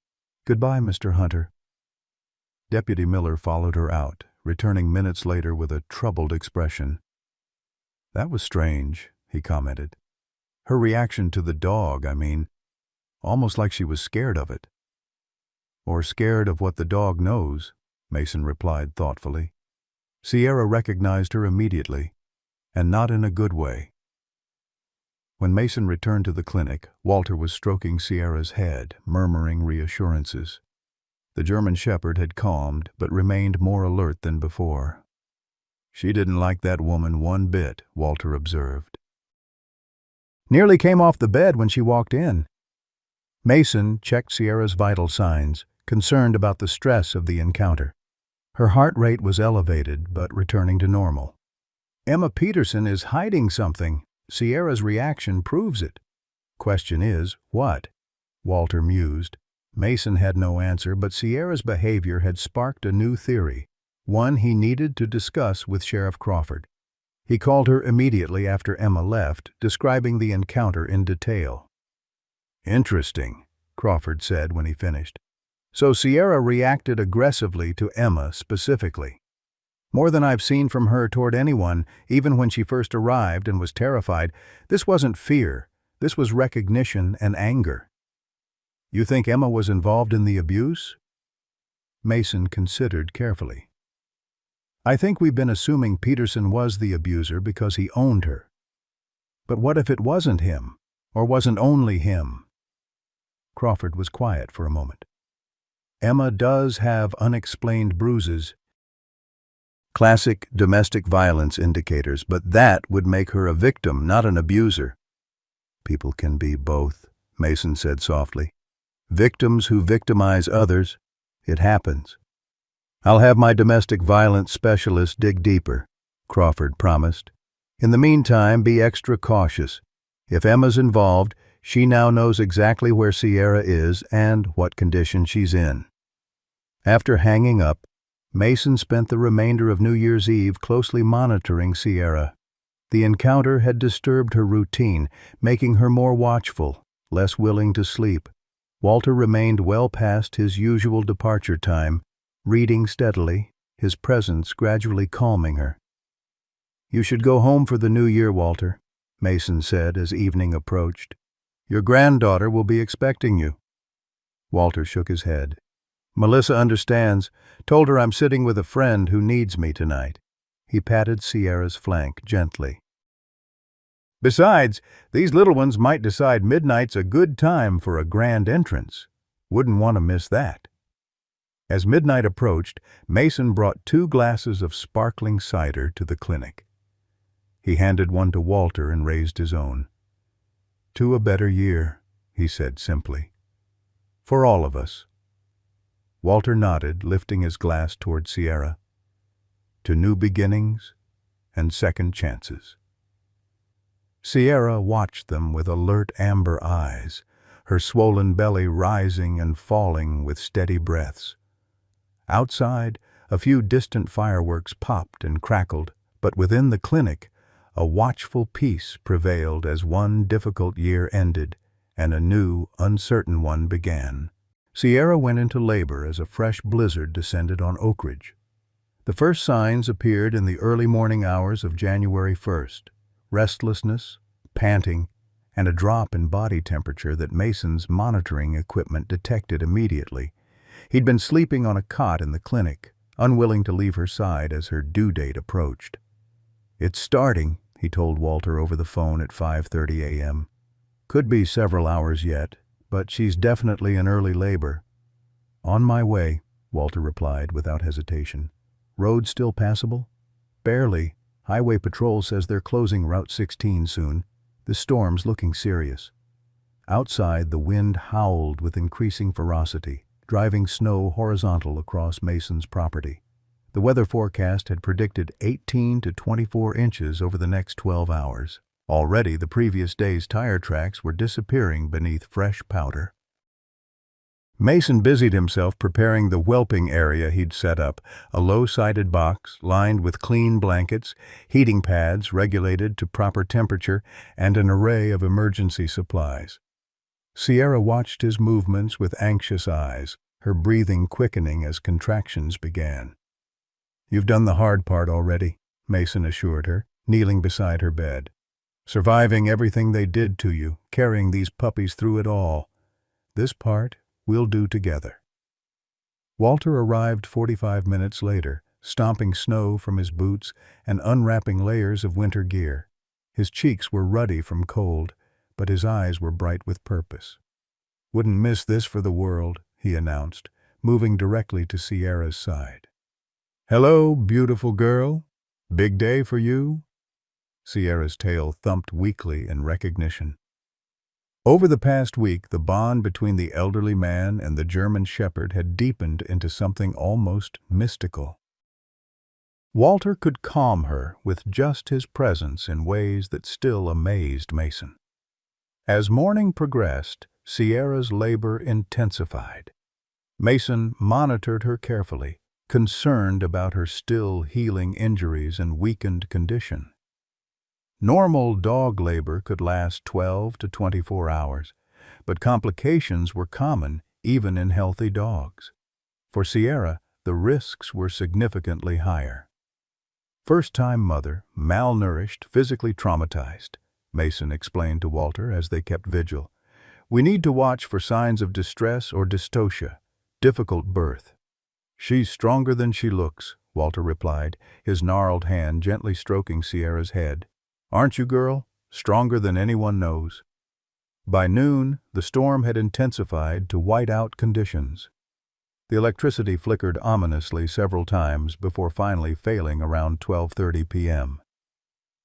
Goodbye, Mr. Hunter." Deputy Miller followed her out, returning minutes later with a troubled expression. "That was strange," he commented. "Her reaction to the dog, I mean. Almost like she was scared of it." "Or scared of what the dog knows," Mason replied thoughtfully. "Sierra recognized her immediately, and not in a good way." When Mason returned to the clinic, Walter was stroking Sierra's head, murmuring reassurances. The German Shepherd had calmed, but remained more alert than before. "She didn't like that woman one bit," Walter observed. "Nearly came off the bed when she walked in." Mason checked Sierra's vital signs, concerned about the stress of the encounter. Her heart rate was elevated, but returning to normal. "Emma Peterson is hiding something. Sierra's reaction proves it. Question is, what?" Walter mused. Mason had no answer, but Sierra's behavior had sparked a new theory, one he needed to discuss with Sheriff Crawford. He called her immediately after Emma left, describing the encounter in detail. "Interesting," Crawford said when he finished. "So Sierra reacted aggressively to Emma specifically. More than I've seen from her toward anyone, even when she first arrived and was terrified. This wasn't fear. This was recognition and anger." "You think Emma was involved in the abuse?" Mason considered carefully. "I think we've been assuming Peterson was the abuser because he owned her. But what if it wasn't him, or wasn't only him?" Crawford was quiet for a moment. "Emma does have unexplained bruises. Classic domestic violence indicators, but that would make her a victim, not an abuser." "People can be both," Mason said softly. "Victims who victimize others. It happens." "I'll have my domestic violence specialist dig deeper," Crawford promised. "In the meantime, be extra cautious. If Emma's involved, she now knows exactly where Sierra is and what condition she's in." After hanging up, Mason spent the remainder of New Year's Eve closely monitoring Sierra. The encounter had disturbed her routine, making her more watchful, less willing to sleep. Walter remained well past his usual departure time, reading steadily, his presence gradually calming her. "You should go home for the new year, Walter," Mason said as evening approached. "Your granddaughter will be expecting you." Walter shook his head. "Melissa understands. Told her I'm sitting with a friend who needs me tonight." He patted Sierra's flank gently. Besides, these little ones might decide midnight's a good time for a grand entrance. Wouldn't want to miss that. As midnight approached, Mason brought 2 glasses of sparkling cider to the clinic. He handed one to Walter and raised his own. "To a better year," he said simply. "For all of us." Walter nodded, lifting his glass toward Sierra. "To new beginnings and second chances." Sierra watched them with alert amber eyes, her swollen belly rising and falling with steady breaths. Outside, a few distant fireworks popped and crackled, but within the clinic, a watchful peace prevailed as one difficult year ended and a new, uncertain one began. Sierra went into labor as a fresh blizzard descended on Oak Ridge. The first signs appeared in the early morning hours of January 1st. Restlessness, panting, and a drop in body temperature that Mason's monitoring equipment detected immediately. He'd been sleeping on a cot in the clinic, unwilling to leave her side as her due date approached. "It's starting," he told Walter over the phone at 5:30 a.m. "Could be several hours yet, but she's definitely in early labor." "On my way," Walter replied without hesitation. "Road still passable?" "Barely. Highway Patrol says they're closing Route 16 soon. The storm's looking serious." Outside, the wind howled with increasing ferocity, driving snow horizontal across Mason's property. The weather forecast had predicted 18 to 24 inches over the next 12 hours. Already, the previous day's tire tracks were disappearing beneath fresh powder. Mason busied himself preparing the whelping area he'd set up, a low-sided box lined with clean blankets, heating pads regulated to proper temperature, and an array of emergency supplies. Sierra watched his movements with anxious eyes, her breathing quickening as contractions began. "You've done the hard part already," Mason assured her, kneeling beside her bed. "Surviving everything they did to you, carrying these puppies through it all. This part we'll do together." Walter arrived 45 minutes later, stomping snow from his boots and unwrapping layers of winter gear. His cheeks were ruddy from cold, but his eyes were bright with purpose. "Wouldn't miss this for the world," he announced, moving directly to Sierra's side. "Hello, beautiful girl. Big day for you?" Sierra's tail thumped weakly in recognition. Over the past week, the bond between the elderly man and the German shepherd had deepened into something almost mystical. Walter could calm her with just his presence in ways that still amazed Mason. As morning progressed, Sierra's labor intensified. Mason monitored her carefully, concerned about her still healing injuries and weakened condition. Normal dog labor could last 12 to 24 hours, but complications were common even in healthy dogs. For Sierra, the risks were significantly higher. "First-time mother, malnourished, physically traumatized," Mason explained to Walter as they kept vigil. "We need to watch for signs of distress or dystocia, difficult birth." "She's stronger than she looks," Walter replied, his gnarled hand gently stroking Sierra's head. "Aren't you, girl? Stronger than anyone knows." By noon, the storm had intensified to white-out conditions. The electricity flickered ominously several times before finally failing around 12:30 p.m.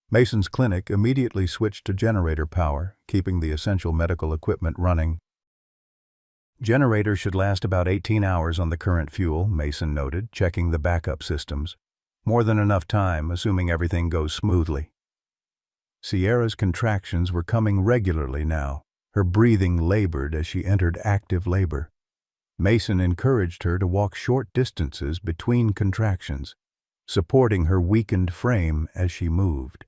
Mason's clinic immediately switched to generator power, keeping the essential medical equipment running. "Generators should last about 18 hours on the current fuel," Mason noted, checking the backup systems. "More than enough time, assuming everything goes smoothly." Sierra's contractions were coming regularly now. Her breathing labored as she entered active labor. Mason encouraged her to walk short distances between contractions, supporting her weakened frame as she moved.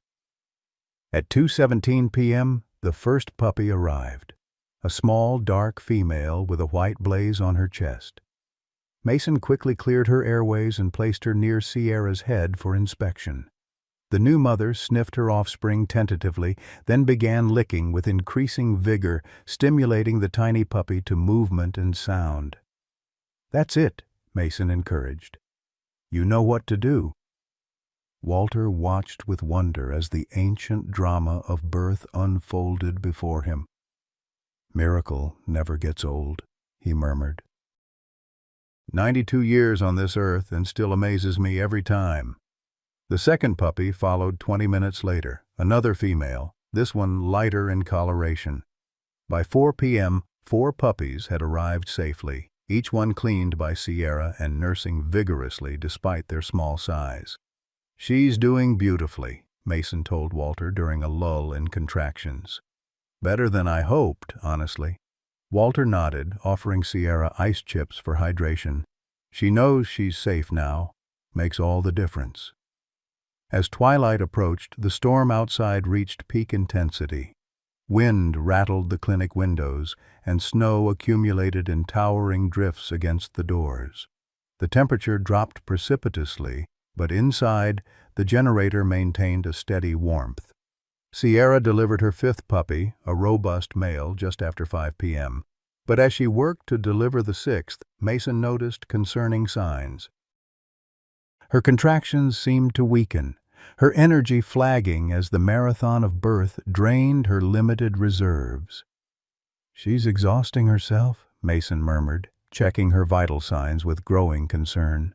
At 2:17 p.m., the first puppy arrived, a small, dark female with a white blaze on her chest. Mason quickly cleared her airways and placed her near Sierra's head for inspection. The new mother sniffed her offspring tentatively, then began licking with increasing vigor, stimulating the tiny puppy to movement and sound. "That's it," Mason encouraged. "You know what to do." Walter watched with wonder as the ancient drama of birth unfolded before him. "Miracle never gets old," he murmured. 92 years on this earth and still amazes me every time." The second puppy followed 20 minutes later, another female, this one lighter in coloration. By 4 p.m., 4 puppies had arrived safely, each one cleaned by Sierra and nursing vigorously despite their small size. "She's doing beautifully," Mason told Walter during a lull in contractions. "Better than I hoped, honestly." Walter nodded, offering Sierra ice chips for hydration. "She knows she's safe now. Makes all the difference." As twilight approached, the storm outside reached peak intensity. Wind rattled the clinic windows, and snow accumulated in towering drifts against the doors. The temperature dropped precipitously, but inside, the generator maintained a steady warmth. Sierra delivered her 5th puppy, a robust male, just after 5 p.m. But as she worked to deliver the 6th, Mason noticed concerning signs. Her contractions seemed to weaken, her energy flagging as the marathon of birth drained her limited reserves. "She's exhausting herself," Mason murmured, checking her vital signs with growing concern.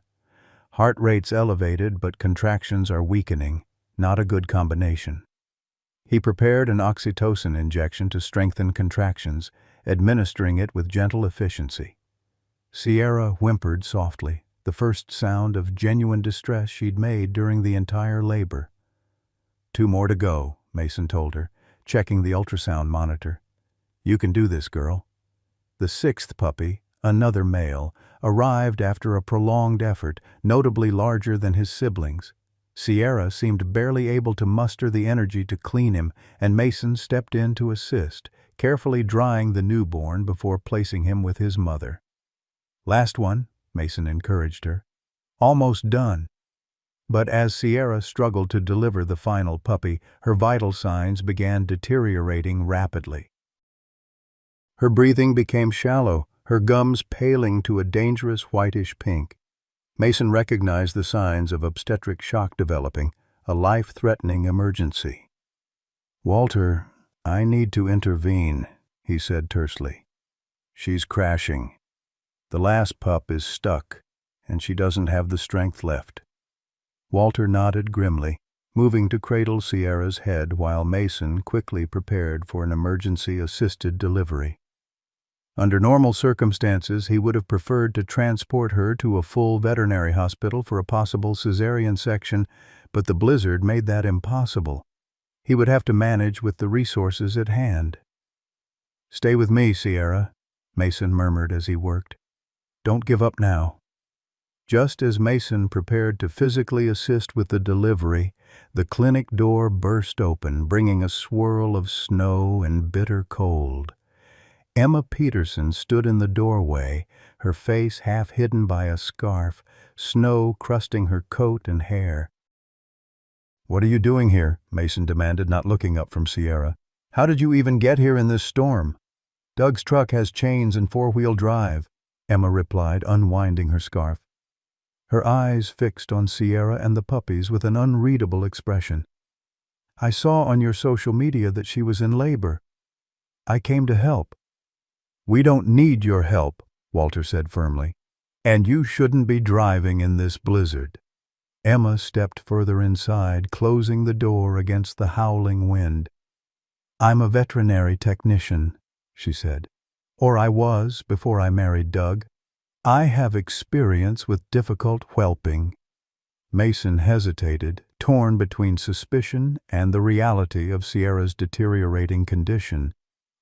"Heart rate's elevated, but contractions are weakening. Not a good combination." He prepared an oxytocin injection to strengthen contractions, administering it with gentle efficiency. Sierra whimpered softly, the first sound of genuine distress she'd made during the entire labor. 2 more to go," Mason told her, checking the ultrasound monitor. "You can do this, girl." The 6th puppy, another male, arrived after a prolonged effort, notably larger than his siblings. Sierra seemed barely able to muster the energy to clean him, and Mason stepped in to assist, carefully drying the newborn before placing him with his mother. "Last one," Mason encouraged her. "Almost done." But as Sierra struggled to deliver the final puppy, her vital signs began deteriorating rapidly. Her breathing became shallow, her gums paling to a dangerous whitish pink. Mason recognized the signs of obstetric shock developing, a life-threatening emergency. "Walter, I need to intervene," he said tersely. "She's crashing. The last pup is stuck, and she doesn't have the strength left." Walter nodded grimly, moving to cradle Sierra's head while Mason quickly prepared for an emergency-assisted delivery. Under normal circumstances, he would have preferred to transport her to a full veterinary hospital for a possible cesarean section, but the blizzard made that impossible. He would have to manage with the resources at hand. "Stay with me, Sierra," Mason murmured as he worked. "Don't give up now." Just as Mason prepared to physically assist with the delivery, the clinic door burst open, bringing a swirl of snow and bitter cold. Emma Peterson stood in the doorway, her face half hidden by a scarf, snow crusting her coat and hair. "What are you doing here?" Mason demanded, not looking up from Sierra. "How did you even get here in this storm?" "Doug's truck has chains and 4-wheel drive," Emma replied, unwinding her scarf. Her eyes fixed on Sierra and the puppies with an unreadable expression. "I saw on your social media that she was in labor. I came to help." "We don't need your help," Walter said firmly. "And you shouldn't be driving in this blizzard." Emma stepped further inside, closing the door against the howling wind. "I'm a veterinary technician," she said. "Or I was before I married Doug. I have experience with difficult whelping." Mason hesitated, torn between suspicion and the reality of Sierra's deteriorating condition.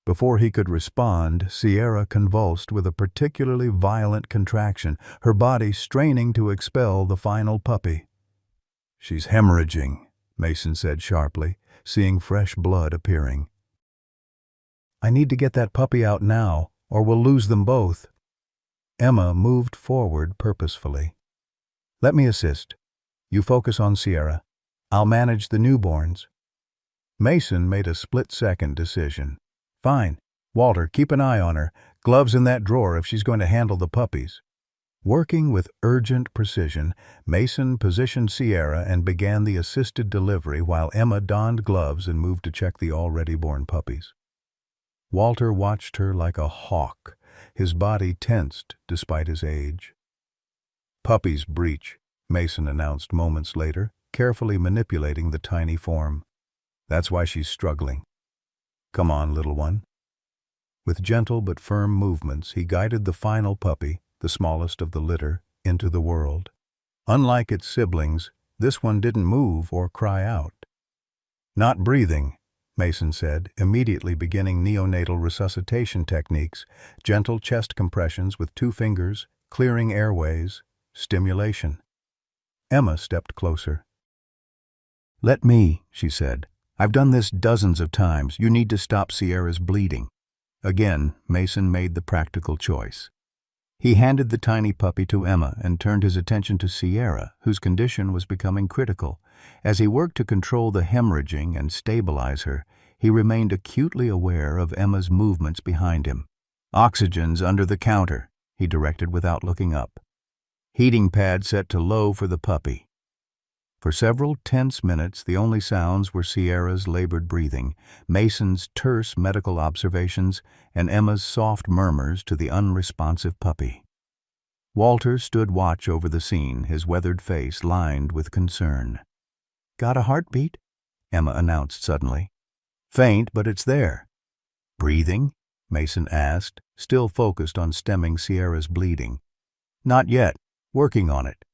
Before he could respond, Sierra convulsed with a particularly violent contraction, her body straining to expel the final puppy. "She's hemorrhaging," Mason said sharply, seeing fresh blood appearing. "I need to get that puppy out now, or we'll lose them both." Emma moved forward purposefully. "Let me assist. You focus on Sierra. I'll manage the newborns." Mason made a split-second decision. "Fine. Walter, keep an eye on her. Gloves in that drawer if she's going to handle the puppies." Working with urgent precision, Mason positioned Sierra and began the assisted delivery while Emma donned gloves and moved to check the already born puppies. Walter watched her like a hawk, his body tensed despite his age. "Puppies breech," Mason announced moments later, carefully manipulating the tiny form. "That's why she's struggling. Come on, little one." With gentle but firm movements, he guided the final puppy, the smallest of the litter, into the world. Unlike its siblings, this one didn't move or cry out. "Not breathing," Mason said, immediately beginning neonatal resuscitation techniques, gentle chest compressions with 2 fingers, clearing airways, stimulation. Emma stepped closer. "Let me," she said. "I've done this dozens of times. You need to stop Sierra's bleeding." Again, Mason made the practical choice. He handed the tiny puppy to Emma and turned his attention to Sierra, whose condition was becoming critical. As he worked to control the hemorrhaging and stabilize her, he remained acutely aware of Emma's movements behind him. "Oxygen's under the counter," he directed without looking up. "Heating pad set to low for the puppy." For several tense minutes, the only sounds were Sierra's labored breathing, Mason's terse medical observations, and Emma's soft murmurs to the unresponsive puppy. Walter stood watch over the scene, his weathered face lined with concern. "Got a heartbeat?" Emma announced suddenly. "Faint, but it's there." "Breathing?" Mason asked, still focused on stemming Sierra's bleeding. "Not yet. Working on it."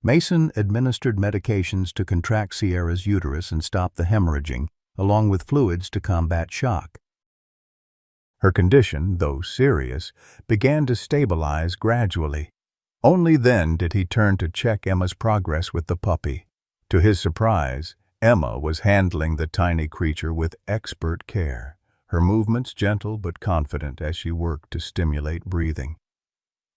Mason administered medications to contract Sierra's uterus and stop the hemorrhaging, along with fluids to combat shock. Her condition, though serious, began to stabilize gradually. Only then did he turn to check Emma's progress with the puppy. To his surprise, Emma was handling the tiny creature with expert care, her movements gentle but confident as she worked to stimulate breathing.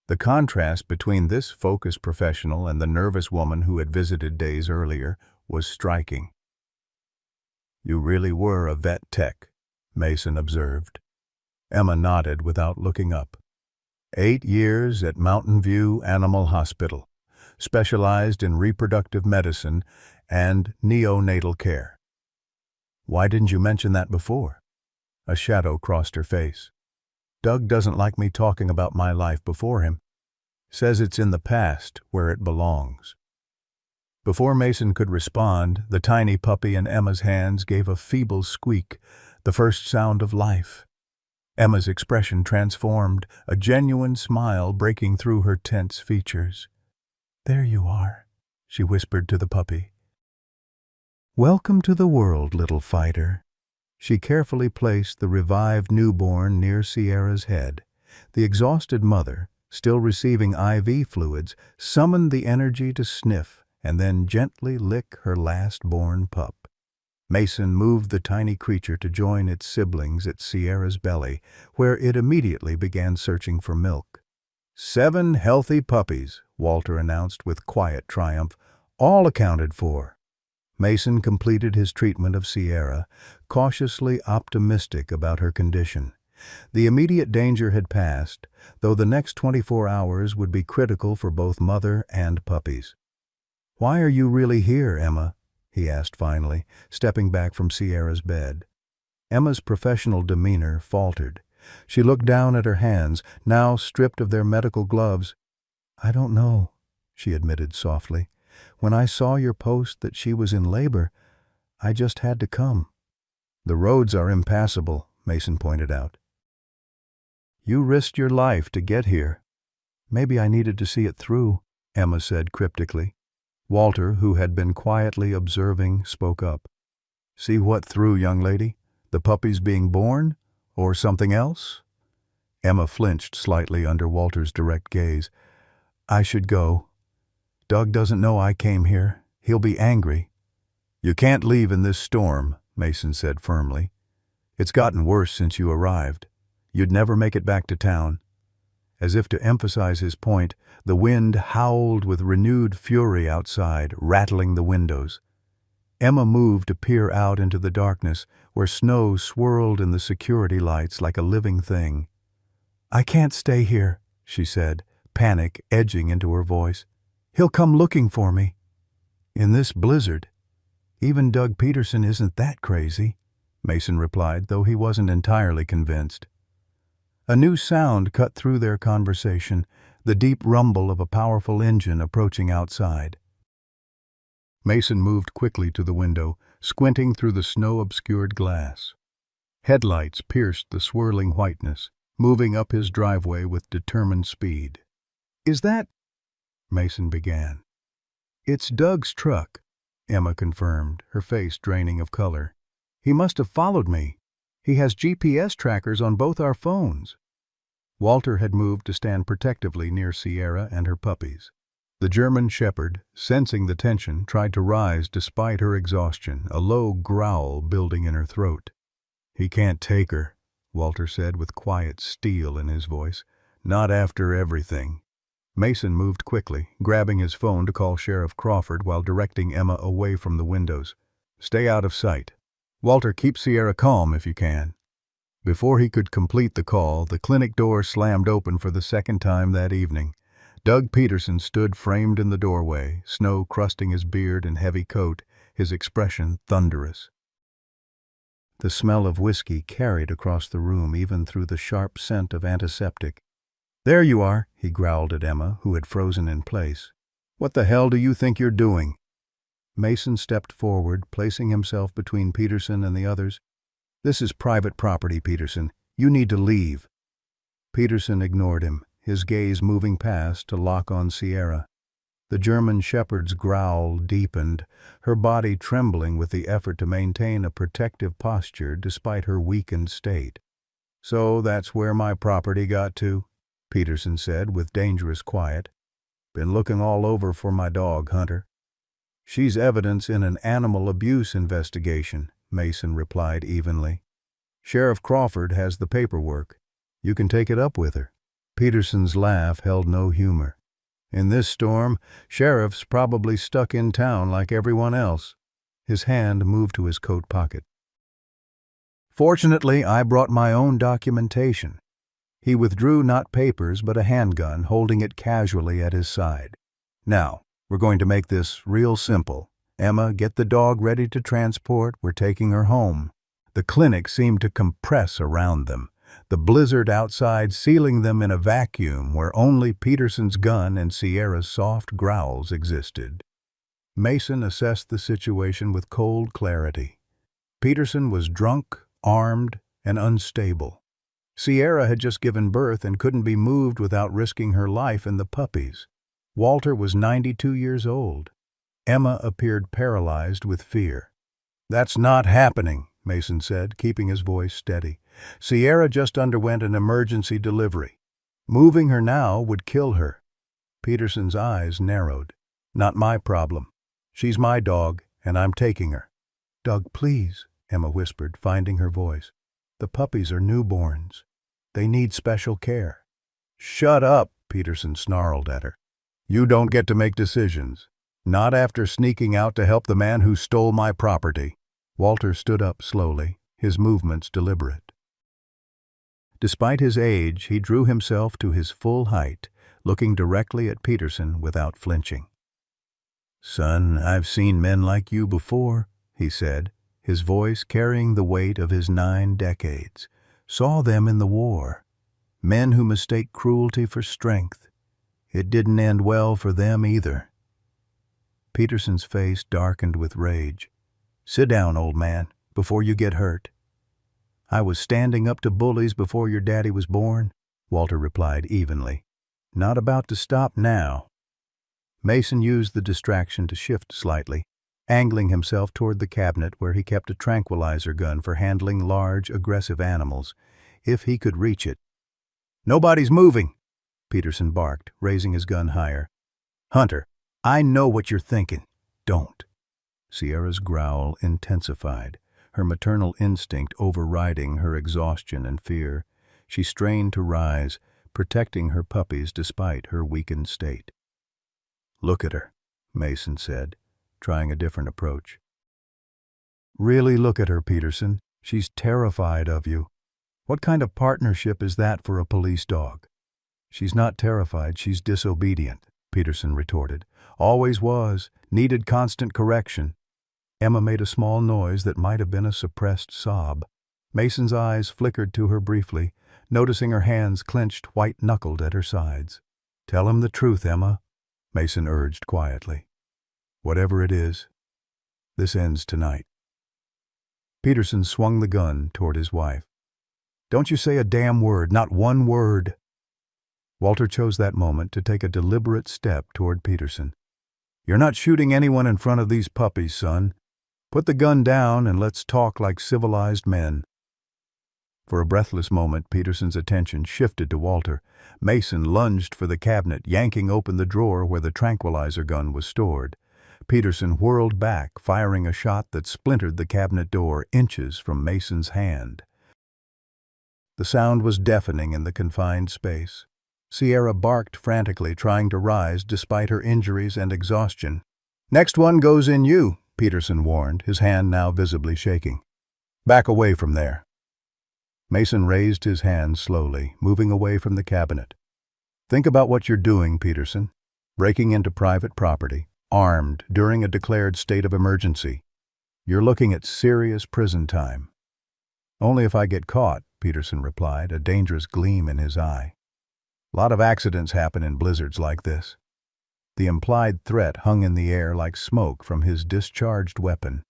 The contrast between this focused professional and the nervous woman who had visited days earlier was striking. "You really were a vet tech," Mason observed. Emma nodded without looking up. 8 years at Mountain View Animal Hospital, specialized in reproductive medicine and neonatal care. "Why didn't you mention that before?" A shadow crossed her face. "Doug doesn't like me talking about my life before him. Says it's in the past where it belongs." Before Mason could respond, the tiny puppy in Emma's hands gave a feeble squeak, the first sound of life. Emma's expression transformed, a genuine smile breaking through her tense features. "There you are," she whispered to the puppy. "Welcome to the world, little fighter." She carefully placed the revived newborn near Sierra's head. The exhausted mother, still receiving IV fluids, summoned the energy to sniff and then gently lick her last-born pup. Mason moved the tiny creature to join its siblings at Sierra's belly, where it immediately began searching for milk. 7 healthy puppies," Walter announced with quiet triumph, "all accounted for." Mason completed his treatment of Sierra, cautiously optimistic about her condition. The immediate danger had passed, though the next 24 hours would be critical for both mother and puppies. "Why are you really here, Emma?" he asked finally, stepping back from Sierra's bed. Emma's professional demeanor faltered. She looked down at her hands, now stripped of their medical gloves. "I don't know," she admitted softly. "When I saw your post that she was in labor, I just had to come." "The roads are impassable," Mason pointed out. "You risked your life to get here." "Maybe I needed to see it through," Emma said cryptically. Walter, who had been quietly observing, spoke up. "See what through, young lady? The puppies being born? Or something else?" Emma flinched slightly under Walter's direct gaze. "I should go. Doug doesn't know I came here. He'll be angry." "You can't leave in this storm," Mason said firmly. "It's gotten worse since you arrived. You'd never make it back to town." As if to emphasize his point, the wind howled with renewed fury outside, rattling the windows. Emma moved to peer out into the darkness, where snow swirled in the security lights like a living thing. "I can't stay here," she said, panic edging into her voice. "He'll come looking for me." "In this blizzard, even Doug Peterson isn't that crazy," Mason replied, though he wasn't entirely convinced. A new sound cut through their conversation, the deep rumble of a powerful engine approaching outside. Mason moved quickly to the window, squinting through the snow-obscured glass. Headlights pierced the swirling whiteness, moving up his driveway with determined speed. "Is that—" Mason began. "It's Doug's truck," Emma confirmed, her face draining of color. "He must have followed me. He has GPS trackers on both our phones." Walter had moved to stand protectively near Sierra and her puppies. The German shepherd, sensing the tension, tried to rise despite her exhaustion, a low growl building in her throat. "He can't take her," Walter said with quiet steel in his voice. "Not after everything." Mason moved quickly, grabbing his phone to call Sheriff Crawford while directing Emma away from the windows. "Stay out of sight. Walter, keep Sierra calm if you can." Before he could complete the call, the clinic door slammed open for the second time that evening. Doug Peterson stood framed in the doorway, snow crusting his beard and heavy coat, his expression thunderous. The smell of whiskey carried across the room even through the sharp scent of antiseptic. "There you are," he growled at Emma, who had frozen in place. "What the hell do you think you're doing?" Mason stepped forward, placing himself between Peterson and the others. "This is private property, Peterson. You need to leave." Peterson ignored him, his gaze moving past to lock on Sierra. The German shepherd's growl deepened, her body trembling with the effort to maintain a protective posture despite her weakened state. "So that's where my property got to," Peterson said with dangerous quiet. "Been looking all over for my dog, Hunter." "She's evidence in an animal abuse investigation," Mason replied evenly. "Sheriff Crawford has the paperwork. You can take it up with her." Peterson's laugh held no humor. "In this storm, Sheriff's probably stuck in town like everyone else." His hand moved to his coat pocket. "Fortunately, I brought my own documentation." He withdrew not papers but a handgun, holding it casually at his side. "Now, we're going to make this real simple. Emma, get the dog ready to transport. We're taking her home." The clinic seemed to compress around them, the blizzard outside sealing them in a vacuum where only Peterson's gun and Sierra's soft growls existed. Mason assessed the situation with cold clarity. Peterson was drunk, armed, and unstable. Sierra had just given birth and couldn't be moved without risking her life and the puppies. Walter was 92 years old. Emma appeared paralyzed with fear. "That's not happening," Mason said, keeping his voice steady. "Sierra just underwent an emergency delivery. Moving her now would kill her." Peterson's eyes narrowed. "Not my problem. She's my dog, and I'm taking her." "Doug, please," Emma whispered, finding her voice. "The puppies are newborns. They need special care." "Shut up," Peterson snarled at her. "You don't get to make decisions. Not after sneaking out to help the man who stole my property." Walter stood up slowly, his movements deliberate. Despite his age, he drew himself to his full height, looking directly at Peterson without flinching. "Son, I've seen men like you before," he said, his voice carrying the weight of his 9 decades. "Saw them in the war. Men who mistake cruelty for strength. It didn't end well for them either." Peterson's face darkened with rage. "Sit down, old man, before you get hurt." "I was standing up to bullies before your daddy was born," Walter replied evenly. "Not about to stop now." Mason used the distraction to shift slightly, angling himself toward the cabinet where he kept a tranquilizer gun for handling large, aggressive animals, if he could reach it. "Nobody's moving," Peterson barked, raising his gun higher. "Hunter, I know what you're thinking. Don't." Sierra's growl intensified, her maternal instinct overriding her exhaustion and fear. She strained to rise, protecting her puppies despite her weakened state. "Look at her," Mason said, trying a different approach. "Really look at her, Peterson. She's terrified of you. What kind of partnership is that for a police dog?" She's not terrified, she's disobedient, Peterson retorted. Always was, needed constant correction. Emma made a small noise that might have been a suppressed sob. Mason's eyes flickered to her briefly, noticing her hands clenched white-knuckled at her sides. "Tell him the truth, Emma," Mason urged quietly. "Whatever it is, this ends tonight." Peterson swung the gun toward his wife. "Don't you say a damn word, not one word." Walter chose that moment to take a deliberate step toward Peterson. "You're not shooting anyone in front of these puppies, son. Put the gun down and let's talk like civilized men." For a breathless moment, Peterson's attention shifted to Walter. Mason lunged for the cabinet, yanking open the drawer where the tranquilizer gun was stored. Peterson whirled back, firing a shot that splintered the cabinet door inches from Mason's hand. The sound was deafening in the confined space. Sierra barked frantically, trying to rise despite her injuries and exhaustion. "Next one goes in you," Peterson warned, his hand now visibly shaking. "Back away from there." Mason raised his hand slowly, moving away from the cabinet. "Think about what you're doing, Peterson. Breaking into private property, armed, during a declared state of emergency. You're looking at serious prison time." "Only if I get caught," Peterson replied, a dangerous gleam in his eye. "A lot of accidents happen in blizzards like this." The implied threat hung in the air like smoke from his discharged weapon.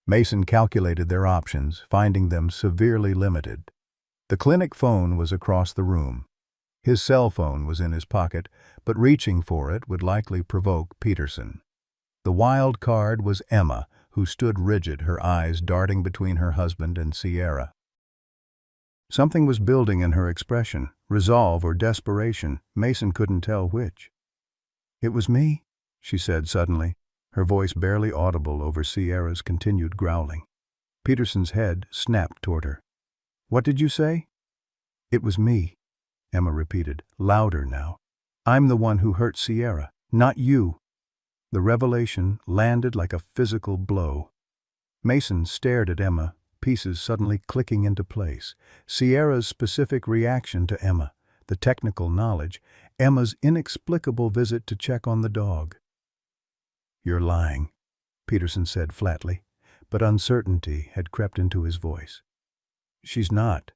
Mason calculated their options, finding them severely limited. The clinic phone was across the room. His cell phone was in his pocket, but reaching for it would likely provoke Peterson. The wild card was Emma, who stood rigid, her eyes darting between her husband and Sierra. Something was building in her expression, resolve or desperation. Mason couldn't tell which. "It was me," she said suddenly, her voice barely audible over Sierra's continued growling. Peterson's head snapped toward her. "What did you say?" "It was me," Emma repeated, louder now. "I'm the one who hurt Sierra, not you." The revelation landed like a physical blow. Mason stared at Emma, pieces suddenly clicking into place. Sierra's specific reaction to Emma, the technical knowledge, Emma's inexplicable visit to check on the dog. "You're lying," Peterson said flatly, but uncertainty had crept into his voice. "She's not,"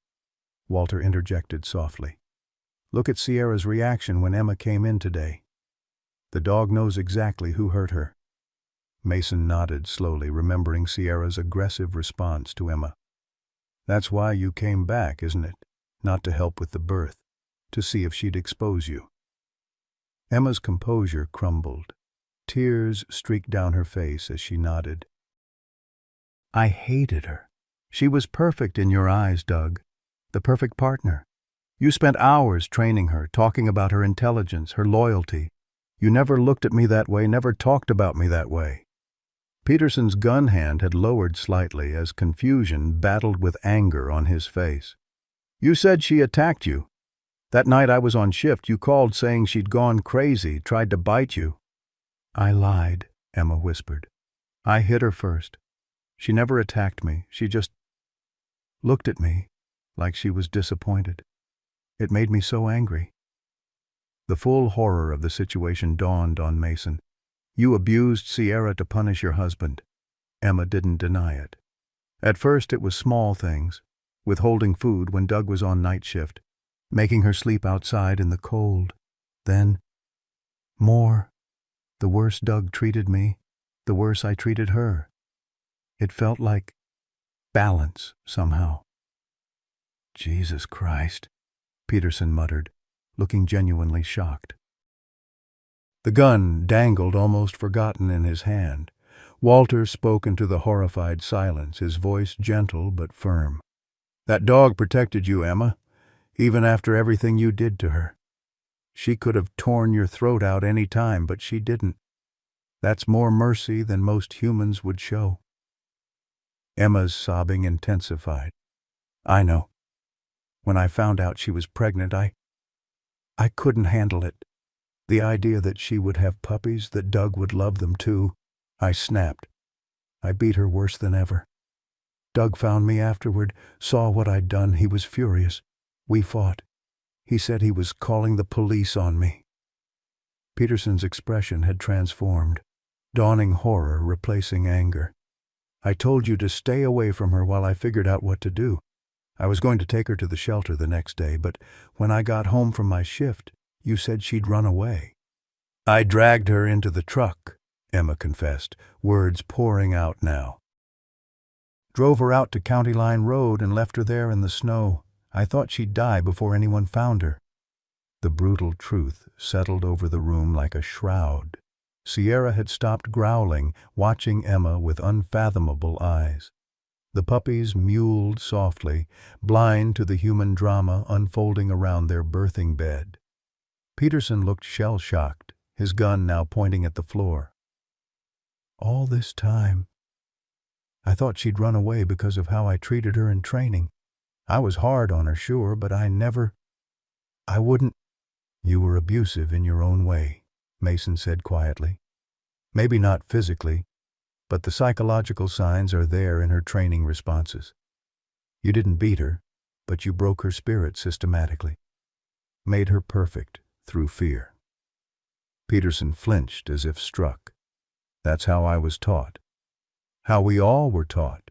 Walter interjected softly. "Look at Sierra's reaction when Emma came in today. The dog knows exactly who hurt her." Mason nodded slowly, remembering Sierra's aggressive response to Emma. "That's why you came back, isn't it? Not to help with the birth, to see if she'd expose you." Emma's composure crumbled. Tears streaked down her face as she nodded. "I hated her. She was perfect in your eyes, Doug. The perfect partner. You spent hours training her, talking about her intelligence, her loyalty. You never looked at me that way, never talked about me that way." Peterson's gun hand had lowered slightly as confusion battled with anger on his face. "You said she attacked you. That night I was on shift, you called saying she'd gone crazy, tried to bite you." "I lied," Emma whispered. "I hit her first. She never attacked me. She just looked at me like she was disappointed. It made me so angry." The full horror of the situation dawned on Mason. "You abused Sierra to punish your husband." Emma didn't deny it. "At first it was small things, withholding food when Doug was on night shift, making her sleep outside in the cold. Then, more. The worse Doug treated me, the worse I treated her. It felt like balance, somehow." "Jesus Christ," Peterson muttered, looking genuinely shocked. The gun dangled almost forgotten in his hand. Walter spoke into the horrified silence, his voice gentle but firm. "That dog protected you, Emma, even after everything you did to her. She could have torn your throat out any time, but she didn't. That's more mercy than most humans would show." Emma's sobbing intensified. "I know. When I found out she was pregnant, I couldn't handle it. The idea that she would have puppies, that Doug would love them too. I snapped. I beat her worse than ever. Doug found me afterward, saw what I'd done. He was furious. We fought. He said he was calling the police on me." Peterson's expression had transformed, dawning horror replacing anger. "I told you to stay away from her while I figured out what to do. I was going to take her to the shelter the next day, but when I got home from my shift, you said she'd run away." "I dragged her into the truck," Emma confessed, words pouring out now. "Drove her out to County Line Road and left her there in the snow. I thought she'd die before anyone found her." The brutal truth settled over the room like a shroud. Sierra had stopped growling, watching Emma with unfathomable eyes. The puppies mewled softly, blind to the human drama unfolding around their birthing bed. Peterson looked shell-shocked, his gun now pointing at the floor. "All this time, I thought she'd run away because of how I treated her in training. I was hard on her, sure, but I wouldn't." "You were abusive in your own way," Mason said quietly. "Maybe not physically, but the psychological signs are there in her training responses. You didn't beat her, but you broke her spirit systematically. Made her perfect through fear." Peterson flinched as if struck. "That's how I was taught. How we all were taught."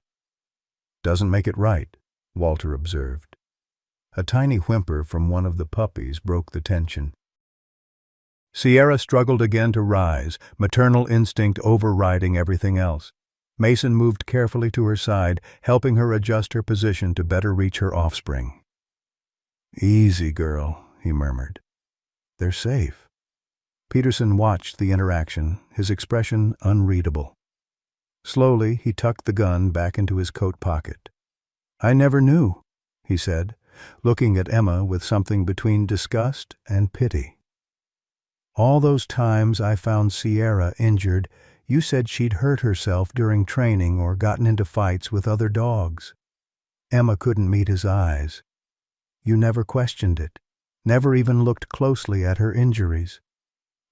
"Doesn't make it right," Walter observed. A tiny whimper from one of the puppies broke the tension. Sierra struggled again to rise, maternal instinct overriding everything else. Mason moved carefully to her side, helping her adjust her position to better reach her offspring. "Easy, girl," he murmured. "They're safe." Peterson watched the interaction, his expression unreadable. Slowly, he tucked the gun back into his coat pocket. "I never knew," he said, looking at Emma with something between disgust and pity. "All those times I found Sierra injured, you said she'd hurt herself during training or gotten into fights with other dogs." Emma couldn't meet his eyes. "You never questioned it, never even looked closely at her injuries.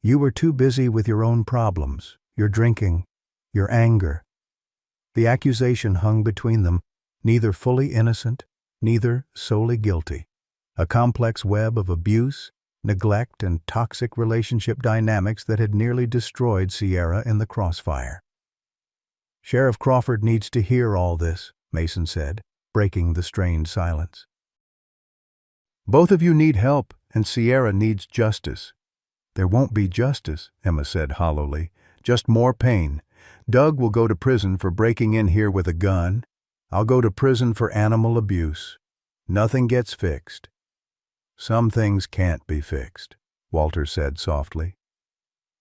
You were too busy with your own problems, your drinking, your anger." The accusation hung between them, neither fully innocent, neither solely guilty. A complex web of abuse, neglect, and toxic relationship dynamics that had nearly destroyed Sierra in the crossfire. "Sheriff Crawford needs to hear all this," Mason said, breaking the strained silence. "Both of you need help, and Sierra needs justice." "There won't be justice," Emma said hollowly. "Just more pain. Doug will go to prison for breaking in here with a gun. I'll go to prison for animal abuse. Nothing gets fixed." "Some things can't be fixed," Walter said softly.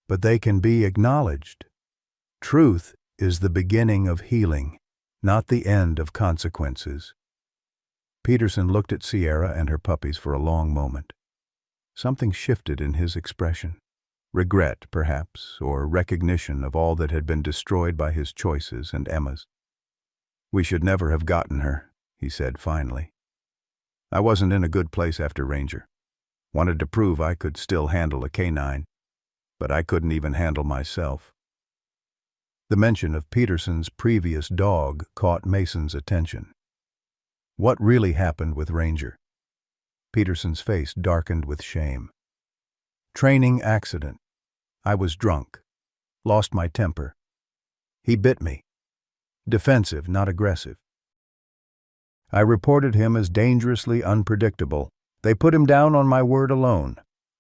"But they can be acknowledged. Truth is the beginning of healing, not the end of consequences." Peterson looked at Sierra and her puppies for a long moment. Something shifted in his expression. Regret, perhaps, or recognition of all that had been destroyed by his choices and Emma's. "We should never have gotten her," he said finally. "I wasn't in a good place after Ranger. Wanted to prove I could still handle a canine, but I couldn't even handle myself." The mention of Peterson's previous dog caught Mason's attention. "What really happened with Ranger?" Peterson's face darkened with shame. "Training accident. I was drunk. Lost my temper. He bit me. Defensive, not aggressive. I reported him as dangerously unpredictable. They put him down on my word alone."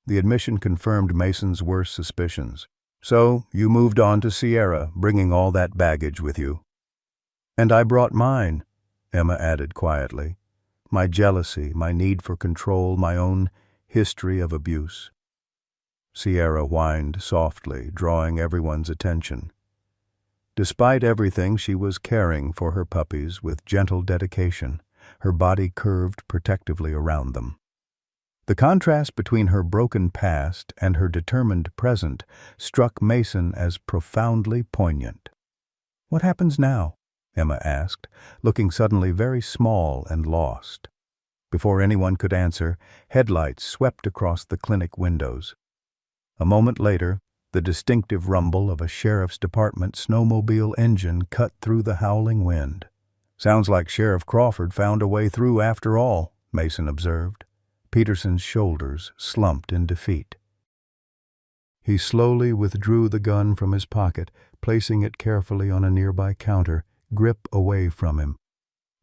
The admission confirmed Mason's worst suspicions. "So you moved on to Sierra, bringing all that baggage with you." "And I brought mine," Emma added quietly. "My jealousy, my need for control, my own history of abuse." Sierra whined softly, drawing everyone's attention. Despite everything, she was caring for her puppies with gentle dedication, her body curved protectively around them. The contrast between her broken past and her determined present struck Mason as profoundly poignant. "What happens now?" Emma asked, looking suddenly very small and lost. Before anyone could answer, headlights swept across the clinic windows. A moment later, the distinctive rumble of a sheriff's department snowmobile engine cut through the howling wind. "Sounds like Sheriff Crawford found a way through after all," Mason observed. Peterson's shoulders slumped in defeat. He slowly withdrew the gun from his pocket, placing it carefully on a nearby counter, grip away from him.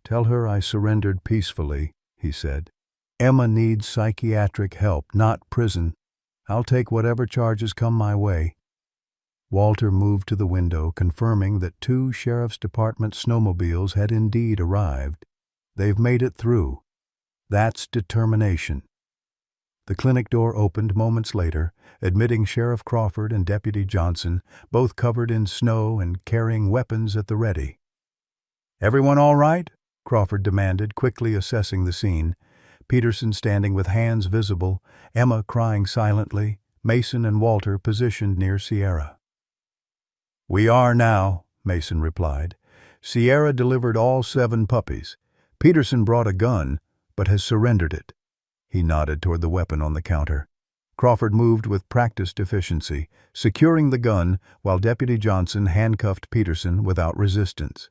"Tell her I surrendered peacefully," he said. "Emma needs psychiatric help, not prison. I'll take whatever charges come my way." Walter moved to the window, confirming that 2 Sheriff's Department snowmobiles had indeed arrived. "They've made it through. That's determination." The clinic door opened moments later, admitting Sheriff Crawford and Deputy Johnson, both covered in snow and carrying weapons at the ready. "Everyone all right?" Crawford demanded, quickly assessing the scene. Peterson standing with hands visible, Emma crying silently, Mason and Walter positioned near Sierra. "We are now," Mason replied. "Sierra delivered all 7 puppies. Peterson brought a gun, but has surrendered it." He nodded toward the weapon on the counter. Crawford moved with practiced efficiency, securing the gun while Deputy Johnson handcuffed Peterson without resistance.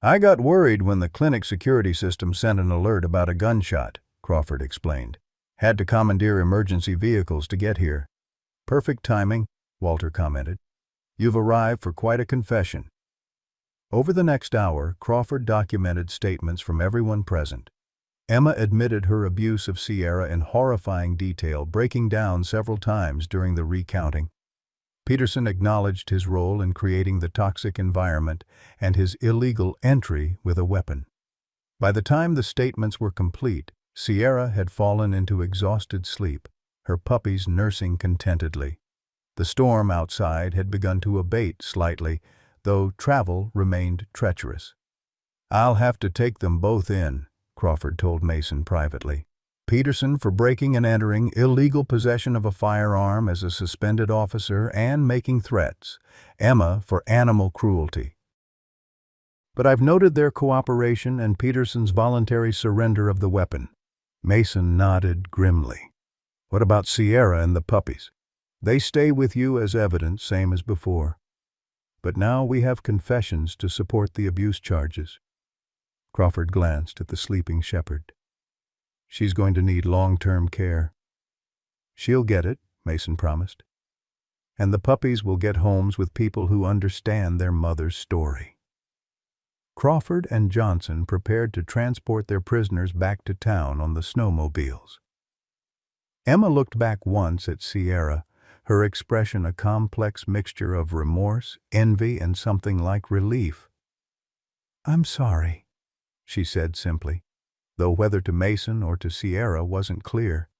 "I got worried when the clinic security system sent an alert about a gunshot," Crawford explained. "Had to commandeer emergency vehicles to get here." "Perfect timing," Walter commented. "You've arrived for quite a confession." Over the next hour, Crawford documented statements from everyone present. Emma admitted her abuse of Sierra in horrifying detail, breaking down several times during the recounting. Peterson acknowledged his role in creating the toxic environment and his illegal entry with a weapon. By the time the statements were complete, Sierra had fallen into exhausted sleep, her puppies nursing contentedly. The storm outside had begun to abate slightly, though travel remained treacherous. "I'll have to take them both in," Crawford told Mason privately. "Peterson for breaking and entering, illegal possession of a firearm as a suspended officer, and making threats. Emma for animal cruelty. But I've noted their cooperation and Peterson's voluntary surrender of the weapon." Mason nodded grimly. "What about Sierra and the puppies?" "They stay with you as evidence, same as before. But now we have confessions to support the abuse charges." Crawford glanced at the sleeping shepherd. "She's going to need long-term care." "She'll get it," Mason promised. "And the puppies will get homes with people who understand their mother's story." Crawford and Johnson prepared to transport their prisoners back to town on the snowmobiles. Emma looked back once at Sierra, her expression a complex mixture of remorse, envy, and something like relief. "I'm sorry," she said simply, though whether to Mason or to Sierra wasn't clear.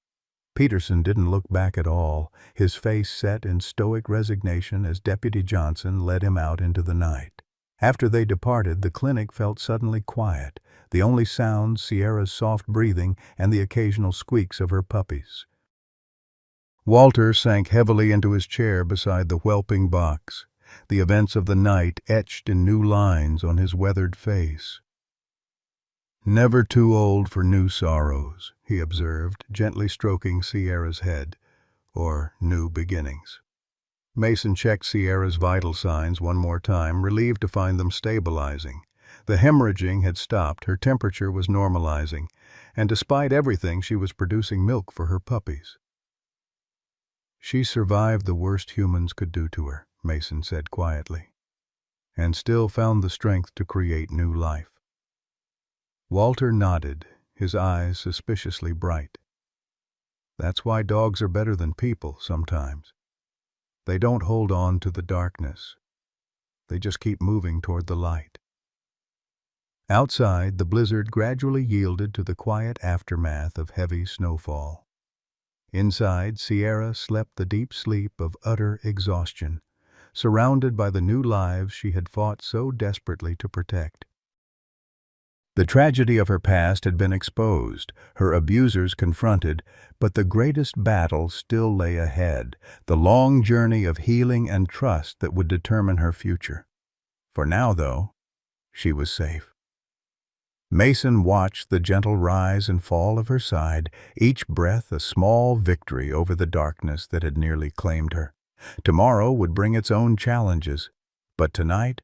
Peterson didn't look back at all, his face set in stoic resignation as Deputy Johnson led him out into the night. After they departed, the clinic felt suddenly quiet, the only sounds Sierra's soft breathing and the occasional squeaks of her puppies. Walter sank heavily into his chair beside the whelping box, the events of the night etched in new lines on his weathered face. "Never too old for new sorrows," he observed, gently stroking Sierra's head, "or new beginnings." Mason checked Sierra's vital signs one more time, relieved to find them stabilizing. The hemorrhaging had stopped, her temperature was normalizing, and despite everything she was producing milk for her puppies. "She survived the worst humans could do to her," Mason said quietly, "and still found the strength to create new life." Walter nodded, his eyes suspiciously bright. "That's why dogs are better than people sometimes. They don't hold on to the darkness. They just keep moving toward the light." Outside, the blizzard gradually yielded to the quiet aftermath of heavy snowfall. Inside, Sierra slept the deep sleep of utter exhaustion, surrounded by the new lives she had fought so desperately to protect. The tragedy of her past had been exposed, her abusers confronted, but the greatest battle still lay ahead, the long journey of healing and trust that would determine her future. For now, though, she was safe. Mason watched the gentle rise and fall of her side, each breath a small victory over the darkness that had nearly claimed her. Tomorrow would bring its own challenges, but tonight,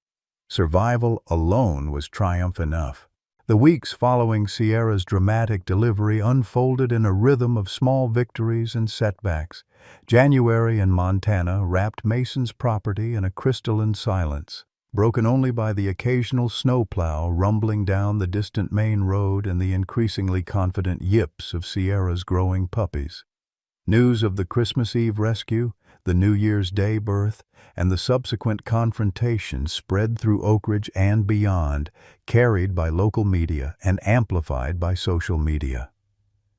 survival alone was triumph enough. The weeks following Sierra's dramatic delivery unfolded in a rhythm of small victories and setbacks. January in Montana wrapped Mason's property in a crystalline silence, broken only by the occasional snowplow rumbling down the distant main road and the increasingly confident yips of Sierra's growing puppies. News of the Christmas Eve rescue, the New Year's Day birth, and the subsequent confrontation spread through Oak Ridge and beyond, carried by local media and amplified by social media.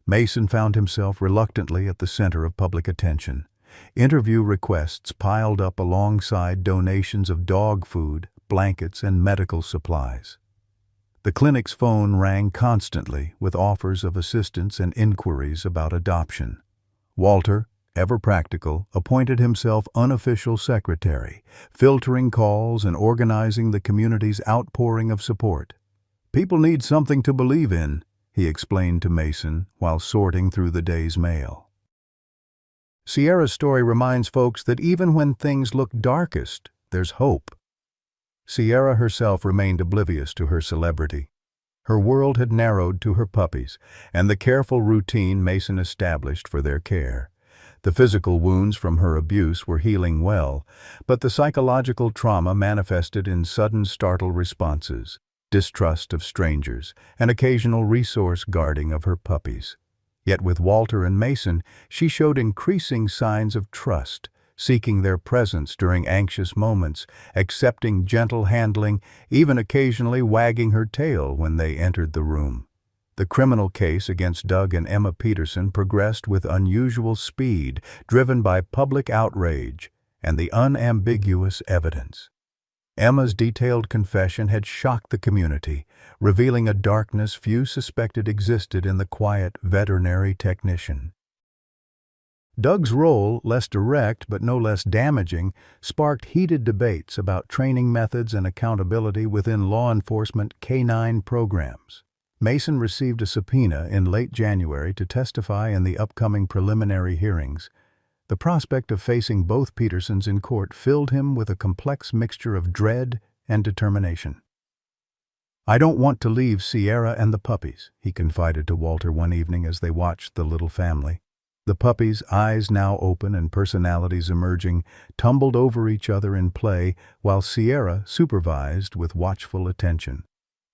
Mason found himself reluctantly at the center of public attention. Interview requests piled up alongside donations of dog food, blankets, and medical supplies. The clinic's phone rang constantly with offers of assistance and inquiries about adoption. Walter, ever practical, appointed himself unofficial secretary, filtering calls and organizing the community's outpouring of support. "People need something to believe in," he explained to Mason while sorting through the day's mail. Sierra's story reminds folks that even when things look darkest, there's hope. Sierra herself remained oblivious to her celebrity. Her world had narrowed to her puppies and the careful routine Mason established for their care. The physical wounds from her abuse were healing well, but the psychological trauma manifested in sudden startled responses, distrust of strangers, and occasional resource guarding of her puppies. Yet with Walter and Mason, she showed increasing signs of trust, seeking their presence during anxious moments, accepting gentle handling, even occasionally wagging her tail when they entered the room. The criminal case against Doug and Emma Peterson progressed with unusual speed, driven by public outrage and the unambiguous evidence. Emma's detailed confession had shocked the community, revealing a darkness few suspected existed in the quiet veterinary technician. Doug's role, less direct but no less damaging, sparked heated debates about training methods and accountability within law enforcement canine programs. Mason received a subpoena in late January to testify in the upcoming preliminary hearings. The prospect of facing both Petersons in court filled him with a complex mixture of dread and determination. "I don't want to leave Sierra and the puppies," he confided to Walter one evening as they watched the little family. The puppies, eyes now open and personalities emerging, tumbled over each other in play, while Sierra supervised with watchful attention.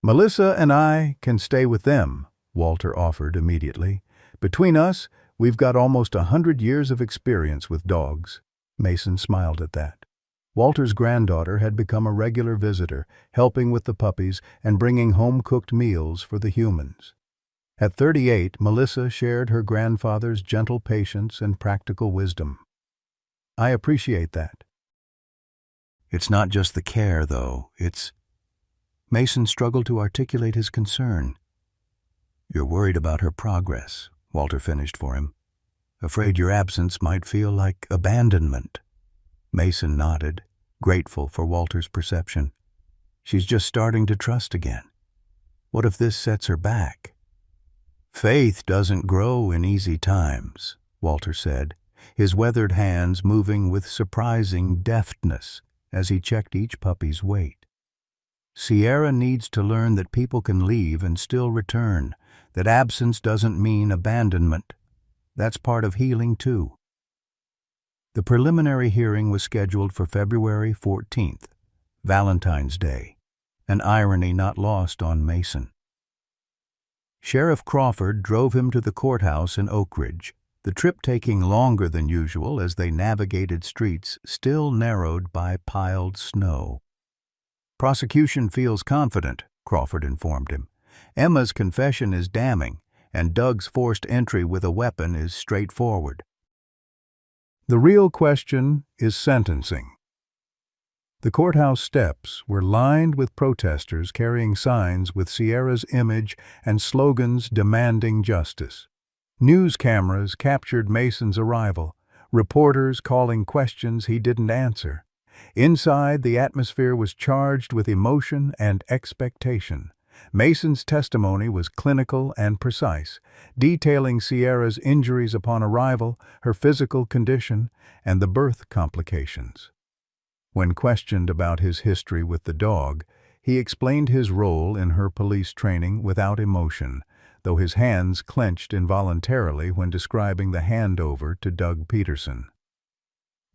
"Melissa and I can stay with them," Walter offered immediately. "Between us, we've got almost 100 years of experience with dogs." Mason smiled at that. Walter's granddaughter had become a regular visitor, helping with the puppies and bringing home-cooked meals for the humans. At 38, Melissa shared her grandfather's gentle patience and practical wisdom. "I appreciate that." "It's not just the care, though. It's—" Mason struggled to articulate his concern. "You're worried about her progress," Walter finished for him. "Afraid your absence might feel like abandonment." Mason nodded, grateful for Walter's perception. "She's just starting to trust again. What if this sets her back?" "Faith doesn't grow in easy times," Walter said, his weathered hands moving with surprising deftness as he checked each puppy's weight. "Sierra needs to learn that people can leave and still return, that absence doesn't mean abandonment. That's part of healing, too." The preliminary hearing was scheduled for February 14th, Valentine's Day, an irony not lost on Mason. Sheriff Crawford drove him to the courthouse in Oak Ridge, the trip taking longer than usual as they navigated streets still narrowed by piled snow. "Prosecution feels confident," Crawford informed him. "Emma's confession is damning, and Doug's forced entry with a weapon is straightforward. The real question is sentencing." The courthouse steps were lined with protesters carrying signs with Sierra's image and slogans demanding justice. News cameras captured Mason's arrival, reporters calling questions he didn't answer. Inside, the atmosphere was charged with emotion and expectation. Mason's testimony was clinical and precise, detailing Sierra's injuries upon arrival, her physical condition, and the birth complications. When questioned about his history with the dog, He explained his role in her police training without emotion, though his hands clenched involuntarily when describing the handover to Doug Peterson.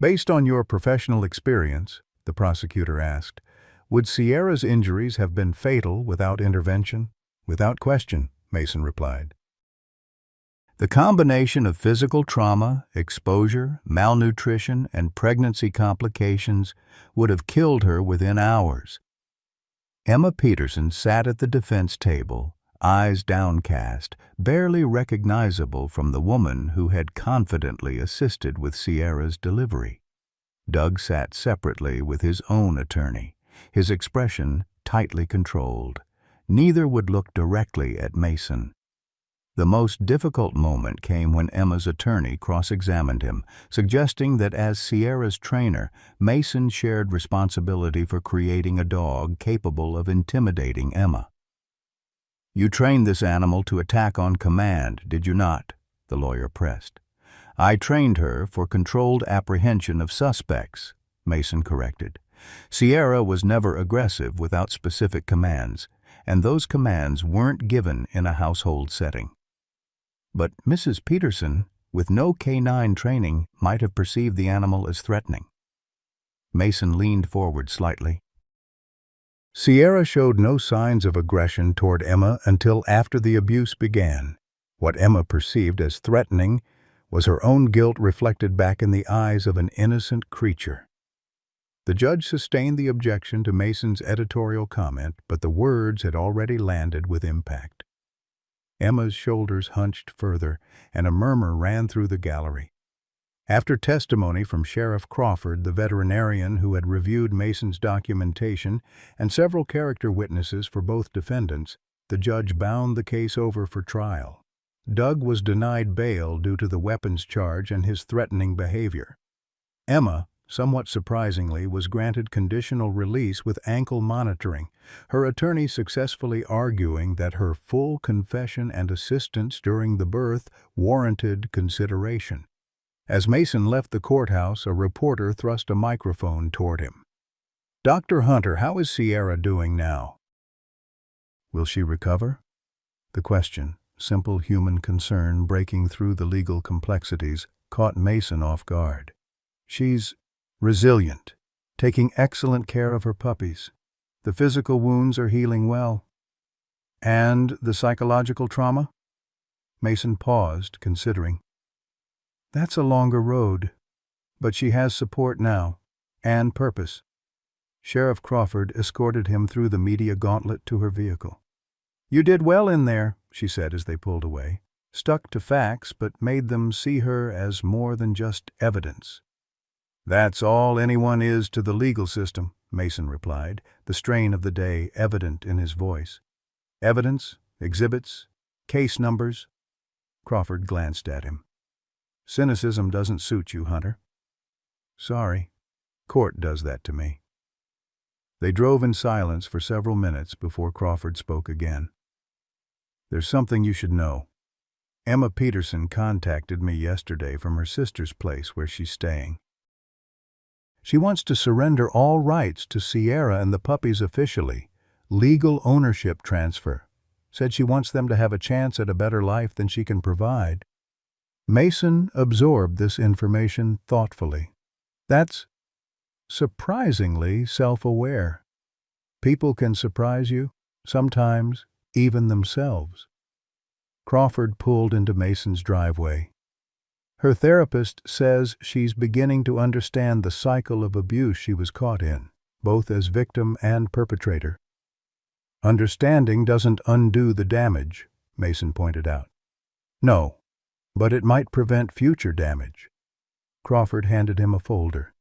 "Based on your professional experience," the prosecutor asked, "would Sierra's injuries have been fatal without intervention?" "Without question," Mason replied. The combination of physical trauma, exposure, malnutrition, and pregnancy complications would have killed her within hours. Emma Peterson sat at the defense table, eyes downcast, barely recognizable from the woman who had confidently assisted with Sierra's delivery. Doug sat separately with his own attorney, his expression tightly controlled. Neither would look directly at Mason. The most difficult moment came when Emma's attorney cross-examined him, suggesting that as Sierra's trainer, Mason shared responsibility for creating a dog capable of intimidating Emma. "You trained this animal to attack on command, did you not?" the lawyer pressed. "I trained her for controlled apprehension of suspects," Mason corrected. "Sierra was never aggressive without specific commands, and those commands weren't given in a household setting." But Mrs. Peterson, with no canine training, might have perceived the animal as threatening. Mason leaned forward slightly. "Sierra showed no signs of aggression toward Emma until after the abuse began. What Emma perceived as threatening was her own guilt reflected back in the eyes of an innocent creature." The judge sustained the objection to Mason's editorial comment, but the words had already landed with impact. Emma's shoulders hunched further, and a murmur ran through the gallery. After testimony from Sheriff Crawford, the veterinarian who had reviewed Mason's documentation, and several character witnesses for both defendants, the judge bound the case over for trial. Doug was denied bail due to the weapons charge and his threatening behavior. Emma, somewhat surprisingly, was granted conditional release with ankle monitoring, her attorney successfully arguing that her full confession and assistance during the birth warranted consideration. As Mason left the courthouse, a reporter thrust a microphone toward him. "Dr. Hunter, how is Sierra doing now?" "Will she recover?" The question, simple human concern breaking through the legal complexities, caught Mason off guard. "She's resilient, taking excellent care of her puppies. The physical wounds are healing well." "And the psychological trauma?" Mason paused, considering. "That's a longer road, but she has support now, and purpose." Sheriff Crawford escorted him through the media gauntlet to her vehicle. "You did well in there," she said as they pulled away. "Stuck to facts, but made them see her as more than just evidence." "That's all anyone is to the legal system," Mason replied, the strain of the day evident in his voice. "Evidence, exhibits, case numbers." Crawford glanced at him. "Cynicism doesn't suit you, Hunter." "Sorry. Court does that to me." They drove in silence for several minutes before Crawford spoke again. "There's something you should know. Emma Peterson contacted me yesterday from her sister's place where she's staying. She wants to surrender all rights to Sierra and the puppies officially. Legal ownership transfer. Said she wants them to have a chance at a better life than she can provide." Mason absorbed this information thoughtfully. "That's surprisingly self-aware. People can surprise you, sometimes even themselves." Crawford pulled into Mason's driveway. "Her therapist says she's beginning to understand the cycle of abuse she was caught in, both as victim and perpetrator." "Understanding doesn't undo the damage," Mason pointed out. "No, but it might prevent future damage." Crawford handed him a folder.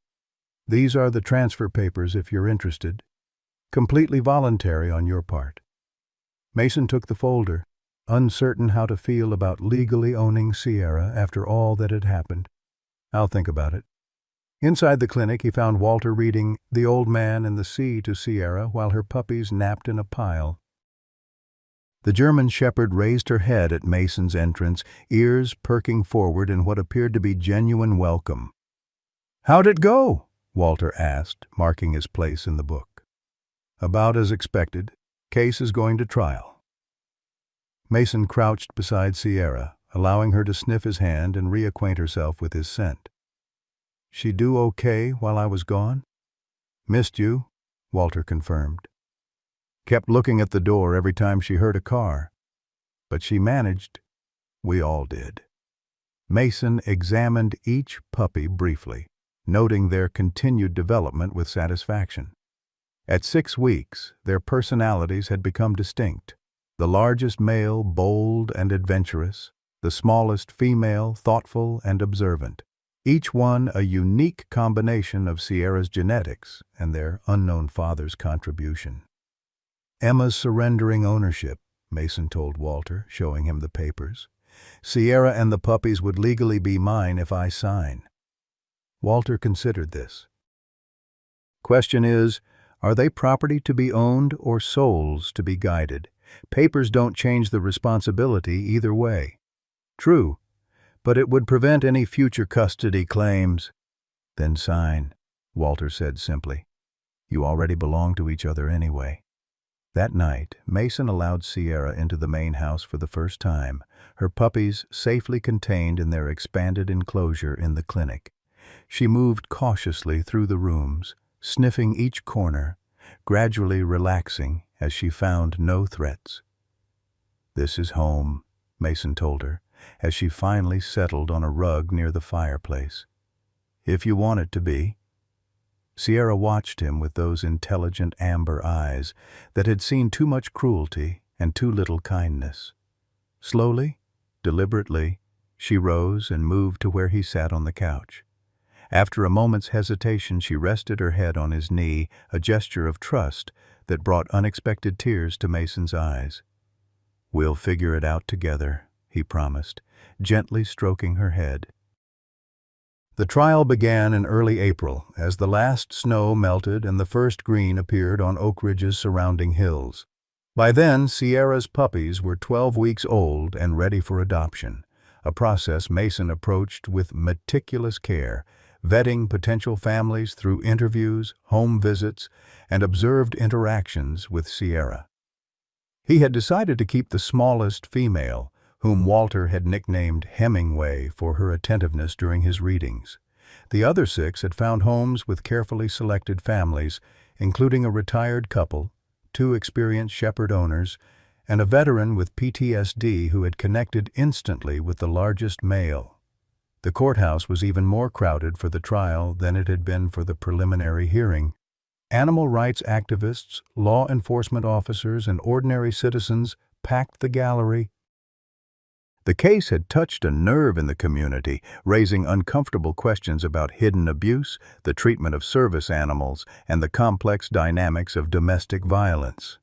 "These are the transfer papers if you're interested. Completely voluntary on your part." Mason took the folder, uncertain how to feel about legally owning Sierra after all that had happened. "I'll think about it." Inside the clinic, he found Walter reading The Old Man and the Sea to Sierra while her puppies napped in a pile. The German shepherd raised her head at Mason's entrance, ears perking forward in what appeared to be genuine welcome. "How'd it go?" Walter asked, marking his place in the book. About as expected. Case is going to trial. Mason crouched beside Sierra, allowing her to sniff his hand and reacquaint herself with his scent. She do okay while I was gone? Missed you, Walter confirmed. Kept looking at the door every time she heard a car. But she managed. We all did. Mason examined each puppy briefly, noting their continued development with satisfaction. At 6 weeks, their personalities had become distinct. The largest male bold and adventurous, the smallest female thoughtful and observant, each one a unique combination of Sierra's genetics and their unknown father's contribution. Emma's surrendering ownership, Mason told Walter, showing him the papers. Sierra and the puppies would legally be mine if I sign. Walter considered this. Question is, are they property to be owned or souls to be guided? Papers don't change the responsibility either way. True, but it would prevent any future custody claims. Then sign, Walter said simply. You already belong to each other anyway. That night, Mason allowed Sierra into the main house for the first time, her puppies safely contained in their expanded enclosure in the clinic. She moved cautiously through the rooms, sniffing each corner, gradually relaxing as she found no threats. This is home, Mason told her, as she finally settled on a rug near the fireplace. If you want it to be. Sierra watched him with those intelligent amber eyes that had seen too much cruelty and too little kindness. Slowly, deliberately, she rose and moved to where he sat on the couch. After a moment's hesitation, she rested her head on his knee, a gesture of trust that brought unexpected tears to Mason's eyes. We'll figure it out together, he promised, gently stroking her head. The trial began in early April, as the last snow melted and the first green appeared on Oak Ridge's surrounding hills. By then, Sierra's puppies were 12 weeks old and ready for adoption, a process Mason approached with meticulous care, vetting potential families through interviews, home visits, and observed interactions with Sierra. He had decided to keep the smallest female, whom Walter had nicknamed Hemingway for her attentiveness during his readings. The other 6 had found homes with carefully selected families, including a retired couple, 2 experienced shepherd owners, and a veteran with PTSD who had connected instantly with the largest male. The courthouse was even more crowded for the trial than it had been for the preliminary hearing. Animal rights activists, law enforcement officers, and ordinary citizens packed the gallery. The case had touched a nerve in the community, raising uncomfortable questions about hidden abuse, the treatment of service animals, and the complex dynamics of domestic violence.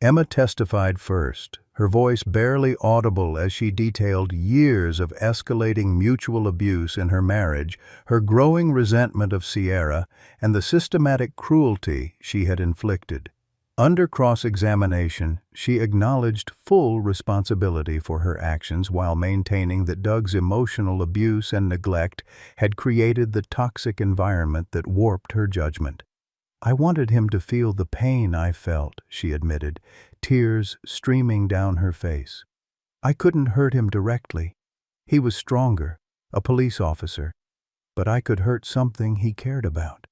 Emma testified first, her voice barely audible as she detailed years of escalating mutual abuse in her marriage, her growing resentment of Sierra, and the systematic cruelty she had inflicted. Under cross-examination, she acknowledged full responsibility for her actions while maintaining that Doug's emotional abuse and neglect had created the toxic environment that warped her judgment. I wanted him to feel the pain I felt, she admitted, tears streaming down her face. I couldn't hurt him directly. He was stronger, a police officer, but I could hurt something he cared about.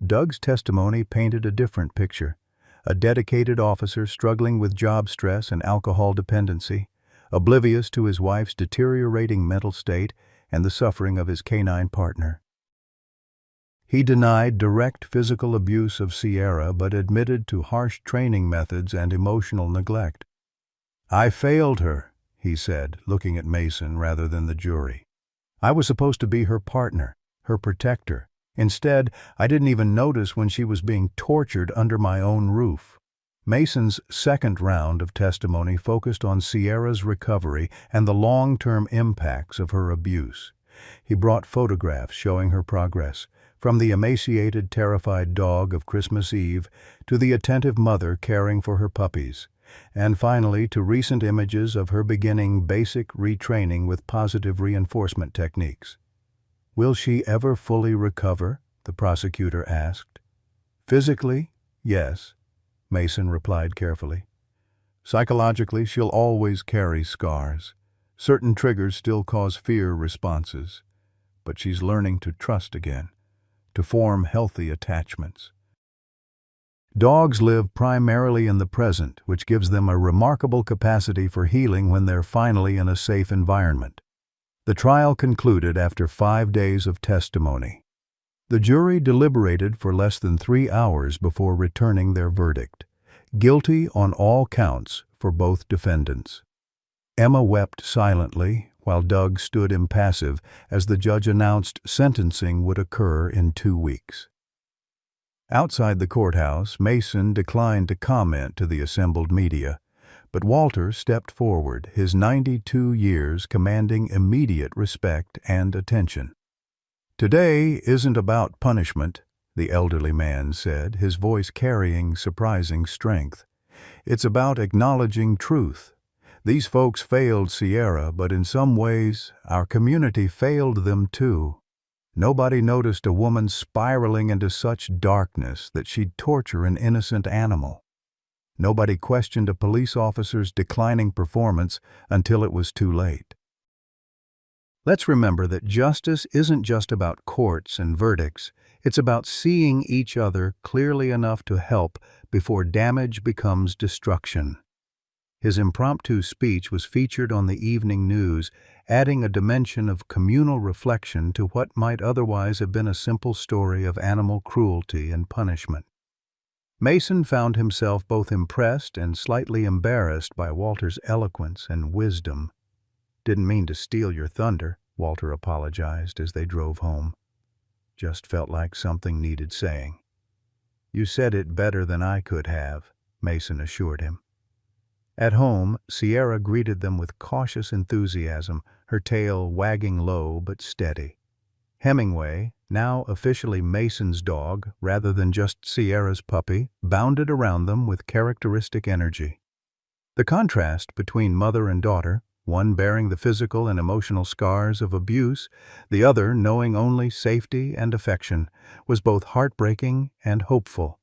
Doug's testimony painted a different picture. A dedicated officer struggling with job stress and alcohol dependency, oblivious to his wife's deteriorating mental state and the suffering of his canine partner. He denied direct physical abuse of Sierra but admitted to harsh training methods and emotional neglect. I failed her, he said, looking at Mason rather than the jury. I was supposed to be her partner, her protector. Instead, I didn't even notice when she was being tortured under my own roof. Mason's second round of testimony focused on Sierra's recovery and the long-term impacts of her abuse. He brought photographs showing her progress, from the emaciated, terrified dog of Christmas Eve to the attentive mother caring for her puppies, and finally to recent images of her beginning basic retraining with positive reinforcement techniques. Will she ever fully recover? The prosecutor asked. Physically, yes. Mason replied carefully. Psychologically, she'll always carry scars. Certain triggers still cause fear responses, but she's learning to trust again, to form healthy attachments. Dogs live primarily in the present, which gives them a remarkable capacity for healing when they're finally in a safe environment. The trial concluded after 5 days of testimony. The jury deliberated for less than 3 hours before returning their verdict. Guilty on all counts for both defendants. Emma wept silently, while Doug stood impassive as the judge announced sentencing would occur in 2 weeks. Outside the courthouse, Mason declined to comment to the assembled media, but Walter stepped forward, his 92 years commanding immediate respect and attention. "Today isn't about punishment," the elderly man said, his voice carrying surprising strength. "It's about acknowledging truth. These folks failed Sierra, but in some ways, our community failed them too. Nobody noticed a woman spiraling into such darkness that she'd torture an innocent animal. Nobody questioned a police officer's declining performance until it was too late." Let's remember that justice isn't just about courts and verdicts. It's about seeing each other clearly enough to help before damage becomes destruction. His impromptu speech was featured on the evening news, adding a dimension of communal reflection to what might otherwise have been a simple story of animal cruelty and punishment. Mason found himself both impressed and slightly embarrassed by Walter's eloquence and wisdom. "Didn't mean to steal your thunder," Walter apologized as they drove home. "Just felt like something needed saying." "You said it better than I could have," Mason assured him. At home, Sierra greeted them with cautious enthusiasm, her tail wagging low but steady. Hemingway, now officially Mason's dog rather than just Sierra's puppy, bounded around them with characteristic energy. The contrast between mother and daughter, one bearing the physical and emotional scars of abuse, the other knowing only safety and affection, was both heartbreaking and hopeful.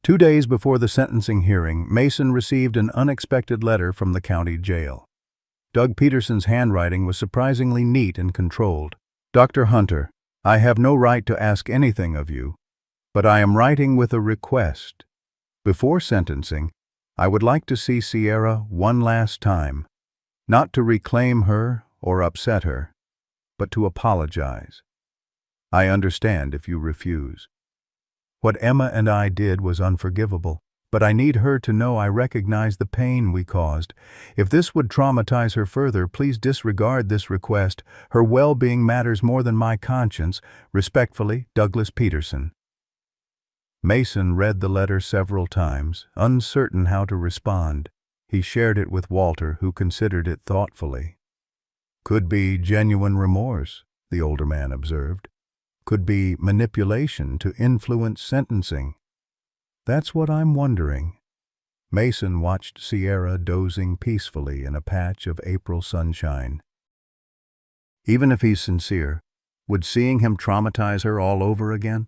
2 days before the sentencing hearing, Mason received an unexpected letter from the county jail. Doug Peterson's handwriting was surprisingly neat and controlled. "Dr. Hunter, I have no right to ask anything of you, but I am writing with a request. Before sentencing, I would like to see Sierra one last time, not to reclaim her or upset her, but to apologize. I understand if you refuse. What Emma and I did was unforgivable, but I need her to know I recognize the pain we caused. If this would traumatize her further, please disregard this request. Her well-being matters more than my conscience. Respectfully, Douglas Peterson." Mason read the letter several times, uncertain how to respond. He shared it with Walter, who considered it thoughtfully. "Could be genuine remorse," the older man observed. "Could be manipulation to influence sentencing. That's what I'm wondering." Mason watched Sierra dozing peacefully in a patch of April sunshine. Even if he's sincere, would seeing him traumatize her all over again?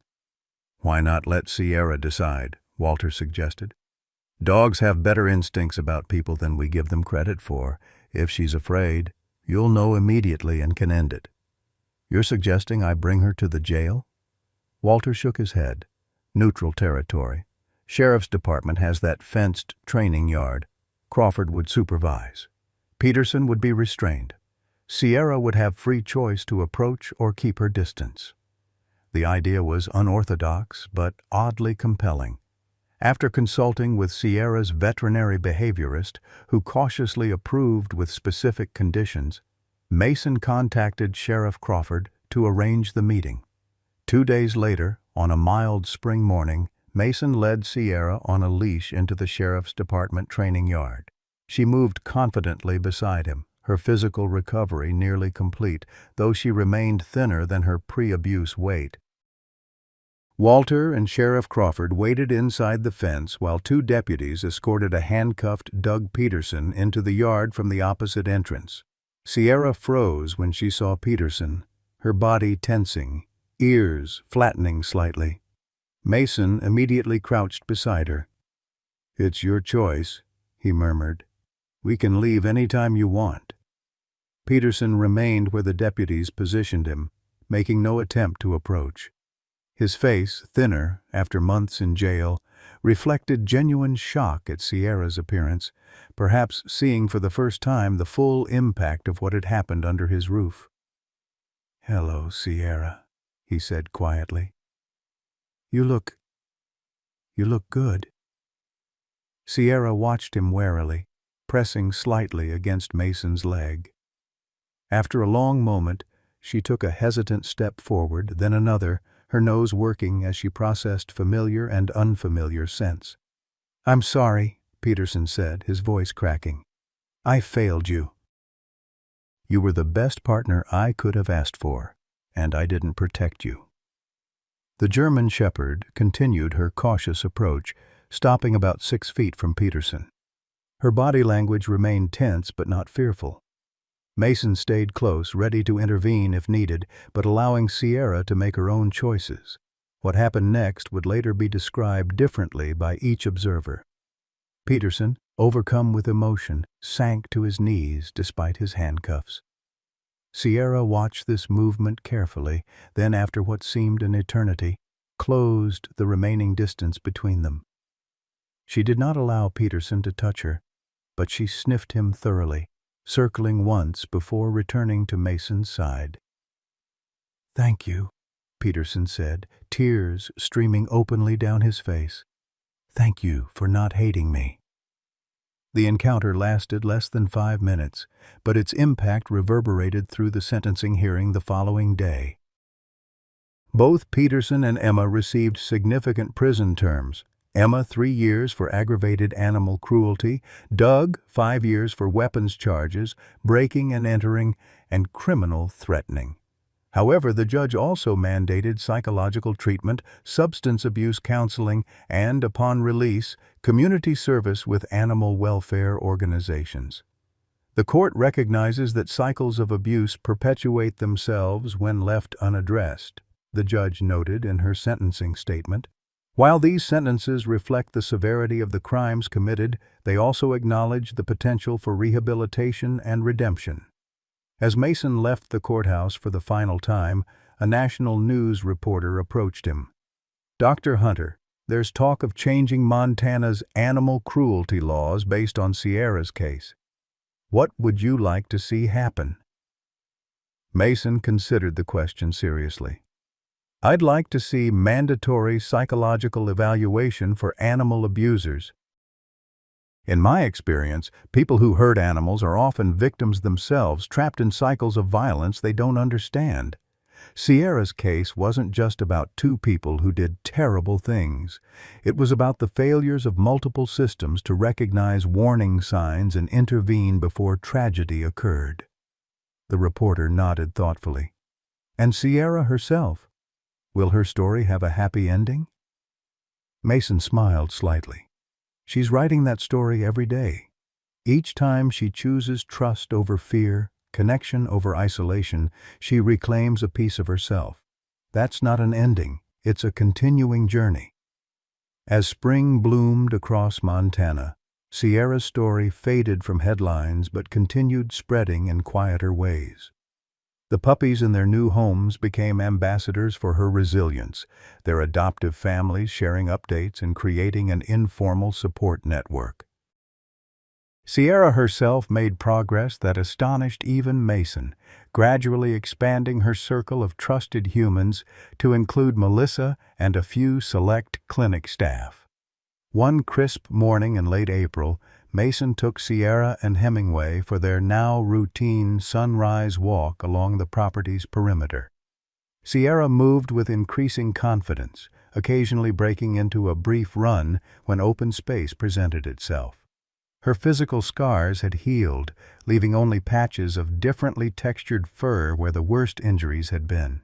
"Why not let Sierra decide?" Walter suggested. "Dogs have better instincts about people than we give them credit for. If she's afraid, you'll know immediately and can end it." "You're suggesting I bring her to the jail?" Walter shook his head. "Neutral territory. Sheriff's Department has that fenced training yard. Crawford would supervise. Peterson would be restrained. Sierra would have free choice to approach or keep her distance." The idea was unorthodox, but oddly compelling. After consulting with Sierra's veterinary behaviorist, who cautiously approved with specific conditions, Mason contacted Sheriff Crawford to arrange the meeting. 2 days later, on a mild spring morning, Mason led Sierra on a leash into the Sheriff's Department training yard. She moved confidently beside him, her physical recovery nearly complete, though she remained thinner than her pre-abuse weight. Walter and Sheriff Crawford waited inside the fence while 2 deputies escorted a handcuffed Doug Peterson into the yard from the opposite entrance. Sierra froze when she saw Peterson, her body tensing, ears flattening slightly. Mason immediately crouched beside her, "It's your choice," he murmured. "We can leave any time you want." Peterson remained where the deputies positioned him, making no attempt to approach. His face, thinner after months in jail, reflected genuine shock at Sierra's appearance, perhaps seeing for the first time the full impact of what had happened under his roof. "Hello, Sierra," he said quietly. You look good." Sierra watched him warily, pressing slightly against Mason's leg. After a long moment, she took a hesitant step forward, then another, her nose working as she processed familiar and unfamiliar scents. "I'm sorry," Peterson said, his voice cracking. "I failed you." "You were the best partner I could have asked for, and I didn't protect you." The German shepherd continued her cautious approach, stopping about 6 feet from Peterson. Her body language remained tense but not fearful. Mason stayed close, ready to intervene if needed, but allowing Sierra to make her own choices. What happened next would later be described differently by each observer. Peterson, overcome with emotion, sank to his knees despite his handcuffs. Sierra watched this movement carefully, then after what seemed an eternity, closed the remaining distance between them. She did not allow Peterson to touch her, but she sniffed him thoroughly, circling once before returning to Mason's side. "Thank you," Peterson said, tears streaming openly down his face. "Thank you for not hating me." The encounter lasted less than 5 minutes, but its impact reverberated through the sentencing hearing the following day. Both Peterson and Emma received significant prison terms. Emma 3 years for aggravated animal cruelty, Doug 5 years for weapons charges, breaking and entering, and criminal threatening. However, the judge also mandated psychological treatment, substance abuse counseling, and, upon release, community service with animal welfare organizations. The court recognizes that cycles of abuse perpetuate themselves when left unaddressed, the judge noted in her sentencing statement. While these sentences reflect the severity of the crimes committed, they also acknowledge the potential for rehabilitation and redemption. As Mason left the courthouse for the final time, a national news reporter approached him. "Dr. Hunter, there's talk of changing Montana's animal cruelty laws based on Sierra's case. What would you like to see happen?" Mason considered the question seriously. "I'd like to see mandatory psychological evaluation for animal abusers. In my experience, people who hurt animals are often victims themselves, trapped in cycles of violence they don't understand. Sierra's case wasn't just about 2 people who did terrible things. It was about the failures of multiple systems to recognize warning signs and intervene before tragedy occurred." The reporter nodded thoughtfully. "And Sierra herself? Will her story have a happy ending?" Mason smiled slightly. "She's writing that story every day. Each time she chooses trust over fear, connection over isolation, she reclaims a piece of herself. That's not an ending, it's a continuing journey." As spring bloomed across Montana, Sierra's story faded from headlines but continued spreading in quieter ways. The puppies in their new homes became ambassadors for her resilience, their adoptive families sharing updates and creating an informal support network. Sierra herself made progress that astonished even Mason, gradually expanding her circle of trusted humans to include Melissa and a few select clinic staff. One crisp morning in late April, Mason took Sierra and Hemingway for their now routine sunrise walk along the property's perimeter. Sierra moved with increasing confidence, occasionally breaking into a brief run when open space presented itself. Her physical scars had healed, leaving only patches of differently textured fur where the worst injuries had been.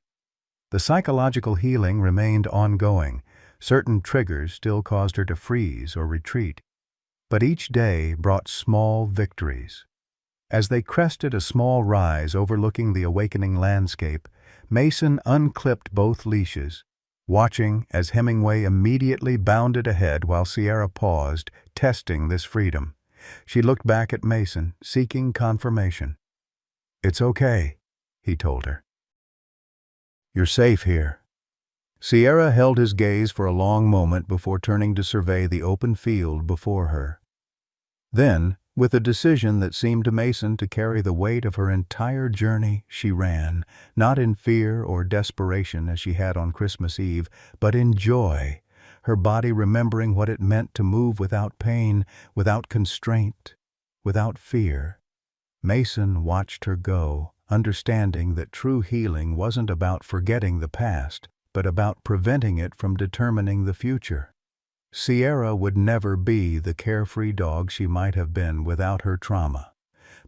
The psychological healing remained ongoing. Certain triggers still caused her to freeze or retreat. But each day brought small victories. As they crested a small rise overlooking the awakening landscape, Mason unclipped both leashes, watching as Hemingway immediately bounded ahead while Sierra paused, testing this freedom. She looked back at Mason, seeking confirmation. "It's okay," he told her. "You're safe here." Sierra held his gaze for a long moment before turning to survey the open field before her. Then, with a decision that seemed to Mason to carry the weight of her entire journey, she ran, not in fear or desperation as she had on Christmas Eve, but in joy, her body remembering what it meant to move without pain, without constraint, without fear. Mason watched her go, understanding that true healing wasn't about forgetting the past, but about preventing it from determining the future. Sierra would never be the carefree dog she might have been without her trauma,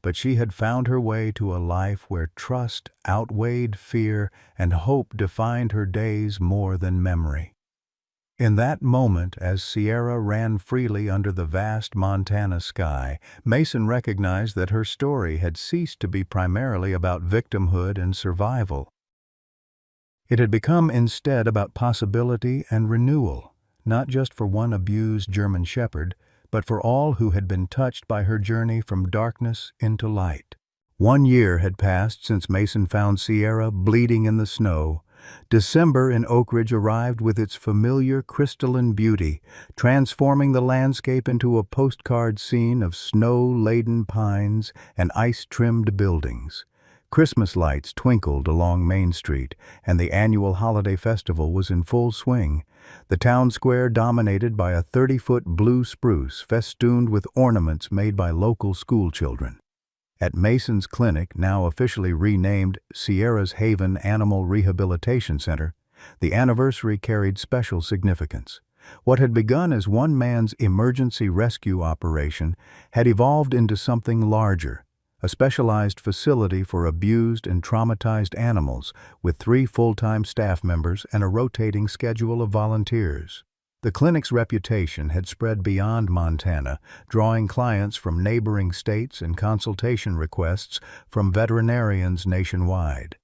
but she had found her way to a life where trust outweighed fear and hope defined her days more than memory. In that moment, as Sierra ran freely under the vast Montana sky, Mason recognized that her story had ceased to be primarily about victimhood and survival. It had become instead about possibility and renewal, not just for one abused German shepherd, but for all who had been touched by her journey from darkness into light. 1 year had passed since Mason found Sierra bleeding in the snow. December in Oak Ridge arrived with its familiar crystalline beauty, transforming the landscape into a postcard scene of snow-laden pines and ice-trimmed buildings. Christmas lights twinkled along Main Street, and the annual holiday festival was in full swing. The town square dominated by a 30-foot blue spruce festooned with ornaments made by local schoolchildren. At Mason's clinic, now officially renamed Sierra's Haven Animal Rehabilitation Center, the anniversary carried special significance. What had begun as one man's emergency rescue operation had evolved into something larger, a specialized facility for abused and traumatized animals with 3 full-time staff members and a rotating schedule of volunteers. The clinic's reputation had spread beyond Montana, drawing clients from neighboring states and consultation requests from veterinarians nationwide.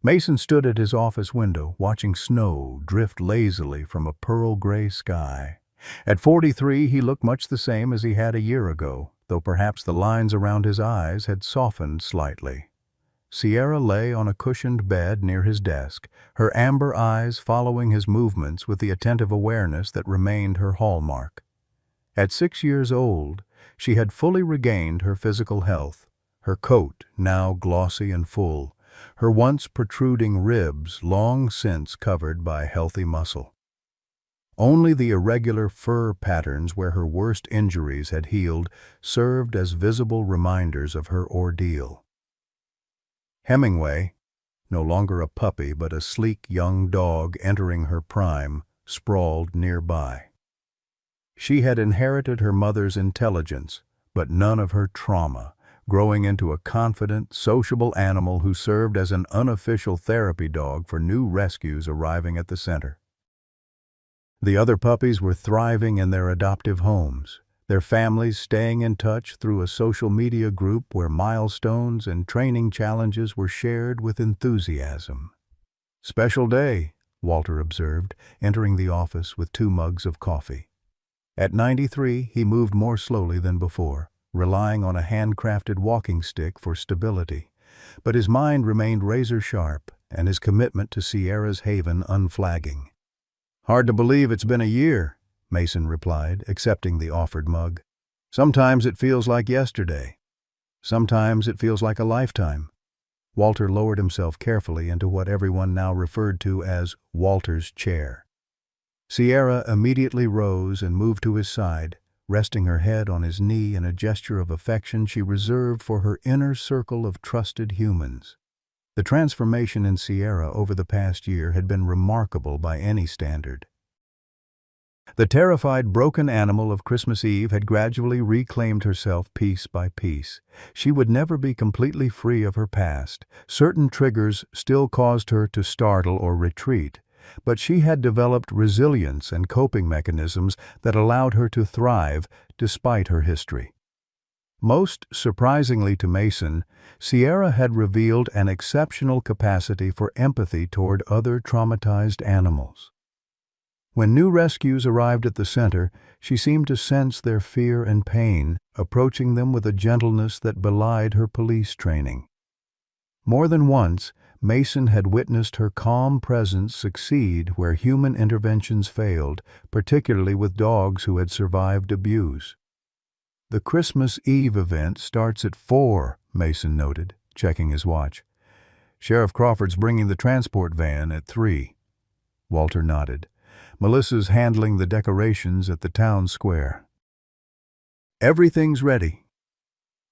Mason stood at his office window, watching snow drift lazily from a pearl-gray sky. At 43, he looked much the same as he had a year ago, though perhaps the lines around his eyes had softened slightly. Sierra lay on a cushioned bed near his desk, her amber eyes following his movements with the attentive awareness that remained her hallmark. At 6 years old, she had fully regained her physical health, her coat now glossy and full, her once protruding ribs long since covered by healthy muscle. Only the irregular fur patterns where her worst injuries had healed served as visible reminders of her ordeal. Hemingway, no longer a puppy but a sleek young dog entering her prime, sprawled nearby. She had inherited her mother's intelligence, but none of her trauma, growing into a confident, sociable animal who served as an unofficial therapy dog for new rescues arriving at the center. The other puppies were thriving in their adoptive homes, their families staying in touch through a social media group where milestones and training challenges were shared with enthusiasm. "Special day," Walter observed, entering the office with 2 mugs of coffee. At 93, he moved more slowly than before, relying on a handcrafted walking stick for stability. But his mind remained razor-sharp, and his commitment to Sierra's Haven unflagging. "Hard to believe it's been a year," Mason replied, accepting the offered mug. "Sometimes it feels like yesterday. Sometimes it feels like a lifetime." Walter lowered himself carefully into what everyone now referred to as Walter's chair. Sierra immediately rose and moved to his side, resting her head on his knee in a gesture of affection she reserved for her inner circle of trusted humans. The transformation in Sierra over the past year had been remarkable by any standard. The terrified, broken animal of Christmas Eve had gradually reclaimed herself piece by piece. She would never be completely free of her past. Certain triggers still caused her to startle or retreat, but she had developed resilience and coping mechanisms that allowed her to thrive despite her history. Most surprisingly to Mason, Sierra had revealed an exceptional capacity for empathy toward other traumatized animals. When new rescues arrived at the center, she seemed to sense their fear and pain, approaching them with a gentleness that belied her police training. More than once, Mason had witnessed her calm presence succeed where human interventions failed, particularly with dogs who had survived abuse. "The Christmas Eve event starts at 4, Mason noted, checking his watch. "Sheriff Crawford's bringing the transport van at 3. Walter nodded. "Melissa's handling the decorations at the town square." "Everything's ready."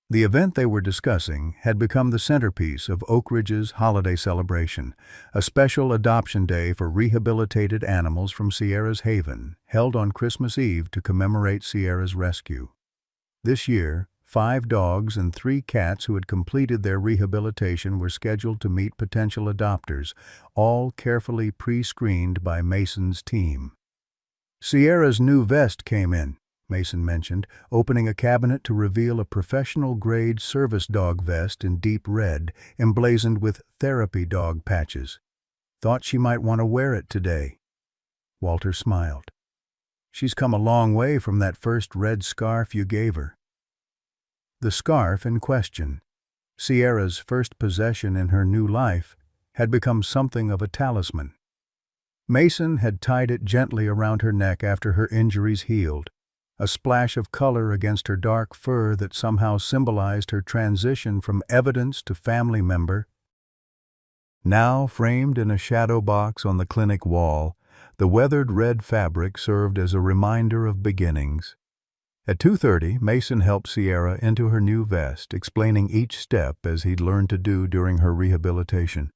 The event they were discussing had become the centerpiece of Oak Ridge's holiday celebration, a special adoption day for rehabilitated animals from Sierra's Haven, held on Christmas Eve to commemorate Sierra's rescue. This year, 5 dogs and 3 cats who had completed their rehabilitation were scheduled to meet potential adopters, all carefully pre-screened by Mason's team. "Sierra's new vest came in," Mason mentioned, opening a cabinet to reveal a professional-grade service dog vest in deep red, emblazoned with therapy dog patches. "Thought she might want to wear it today." Walter smiled. "She's come a long way from that first red scarf you gave her." The scarf in question, Sierra's first possession in her new life, had become something of a talisman. Mason had tied it gently around her neck after her injuries healed, a splash of color against her dark fur that somehow symbolized her transition from evidence to family member. Now framed in a shadow box on the clinic wall, the weathered red fabric served as a reminder of beginnings. At 2:30, Mason helped Sierra into her new vest, explaining each step as he'd learned to do during her rehabilitation.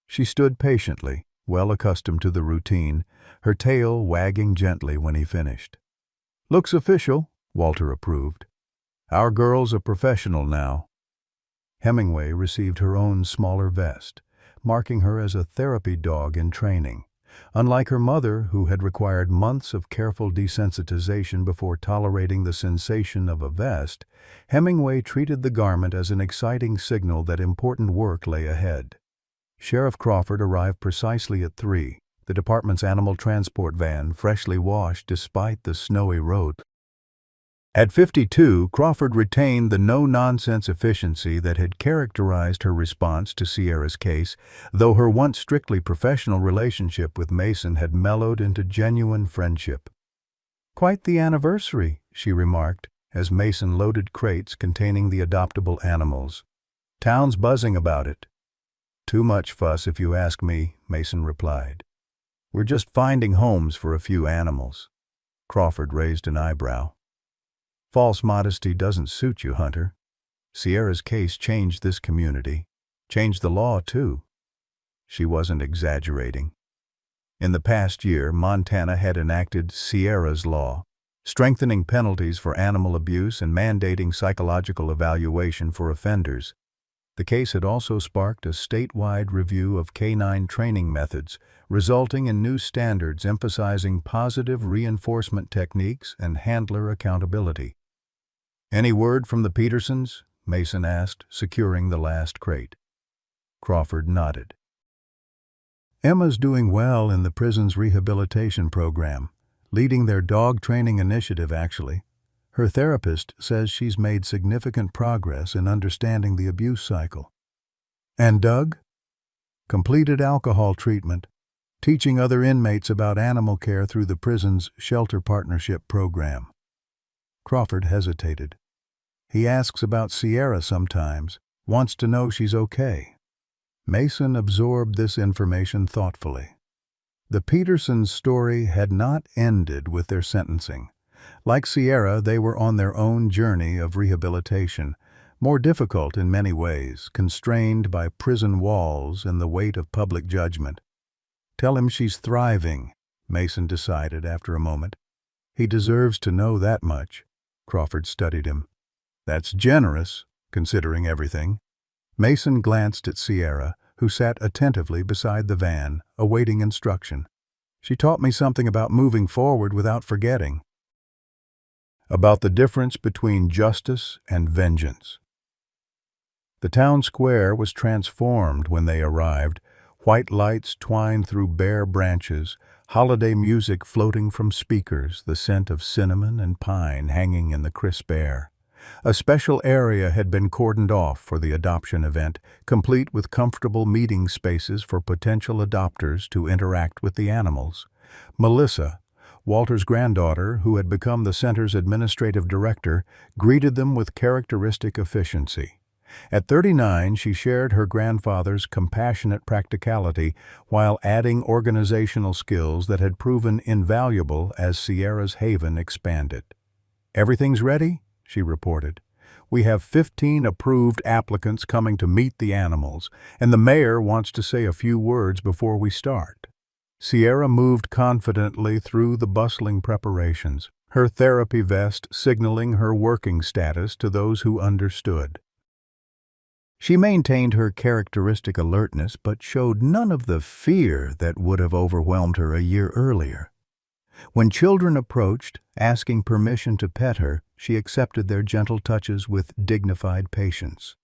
She stood patiently, well accustomed to the routine, her tail wagging gently when he finished. "Looks official," Walter approved. "Our girl's a professional now." Hemingway received her own smaller vest, marking her as a therapy dog in training. Unlike her mother, who had required months of careful desensitization before tolerating the sensation of a vest, Hemingway treated the garment as an exciting signal that important work lay ahead. Sheriff Crawford arrived precisely at 3, the department's animal transport van freshly washed despite the snowy road. At 52, Crawford retained the no-nonsense efficiency that had characterized her response to Sierra's case, though her once strictly professional relationship with Mason had mellowed into genuine friendship. "Quite the anniversary," she remarked, as Mason loaded crates containing the adoptable animals. "Town's buzzing about it." "Too much fuss if you ask me," Mason replied. "We're just finding homes for a few animals." Crawford raised an eyebrow. "False modesty doesn't suit you, Hunter. Sierra's case changed this community, changed the law, too." She wasn't exaggerating. In the past year, Montana had enacted Sierra's Law, strengthening penalties for animal abuse and mandating psychological evaluation for offenders. The case had also sparked a statewide review of canine training methods, resulting in new standards emphasizing positive reinforcement techniques and handler accountability. "Any word from the Petersons?" Mason asked, securing the last crate. Crawford nodded. "Emma's doing well in the prison's rehabilitation program, leading their dog training initiative, actually. Her therapist says she's made significant progress in understanding the abuse cycle." "And Doug?" "Completed alcohol treatment, teaching other inmates about animal care through the prison's shelter partnership program." Crawford hesitated. "He asks about Sierra sometimes, wants to know she's okay." Mason absorbed this information thoughtfully. The Petersons' story had not ended with their sentencing. Like Sierra, they were on their own journey of rehabilitation, more difficult in many ways, constrained by prison walls and the weight of public judgment. "Tell him she's thriving," Mason decided after a moment. "He deserves to know that much." Crawford studied him. "That's generous, considering everything." Mason glanced at Sierra, who sat attentively beside the van, awaiting instruction. "She taught me something about moving forward without forgetting." about the difference between justice and vengeance. The town square was transformed when they arrived, white lights twined through bare branches, holiday music floating from speakers, the scent of cinnamon and pine hanging in the crisp air. A special area had been cordoned off for the adoption event, complete with comfortable meeting spaces for potential adopters to interact with the animals. Melissa, Walter's granddaughter, who had become the center's administrative director, greeted them with characteristic efficiency. At 39, she shared her grandfather's compassionate practicality while adding organizational skills that had proven invaluable as Sierra's haven expanded. "Everything's ready?" she reported. "We have 15 approved applicants coming to meet the animals, and the mayor wants to say a few words before we start." Sierra moved confidently through the bustling preparations, her therapy vest signaling her working status to those who understood. She maintained her characteristic alertness but showed none of the fear that would have overwhelmed her a year earlier. When children approached, asking permission to pet her, she accepted their gentle touches with dignified patience.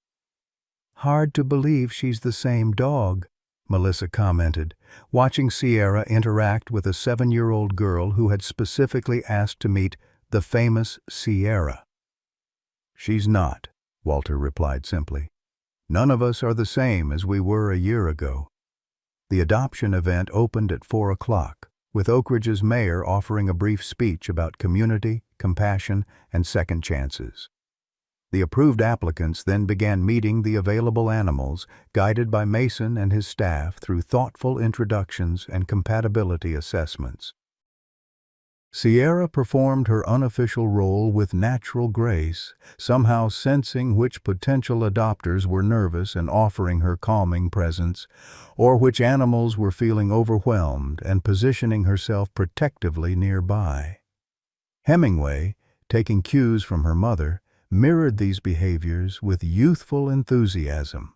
"Hard to believe she's the same dog," Melissa commented, watching Sierra interact with a 7-year-old girl who had specifically asked to meet the famous Sierra. "She's not," Walter replied simply. "None of us are the same as we were a year ago." The adoption event opened at 4 o'clock, with Oak Ridge's mayor offering a brief speech about community, compassion, and second chances. The approved applicants then began meeting the available animals, guided by Mason and his staff through thoughtful introductions and compatibility assessments. Sierra performed her unofficial role with natural grace, somehow sensing which potential adopters were nervous and offering her calming presence, or which animals were feeling overwhelmed and positioning herself protectively nearby. Hemingway, taking cues from her mother, mirrored these behaviors with youthful enthusiasm.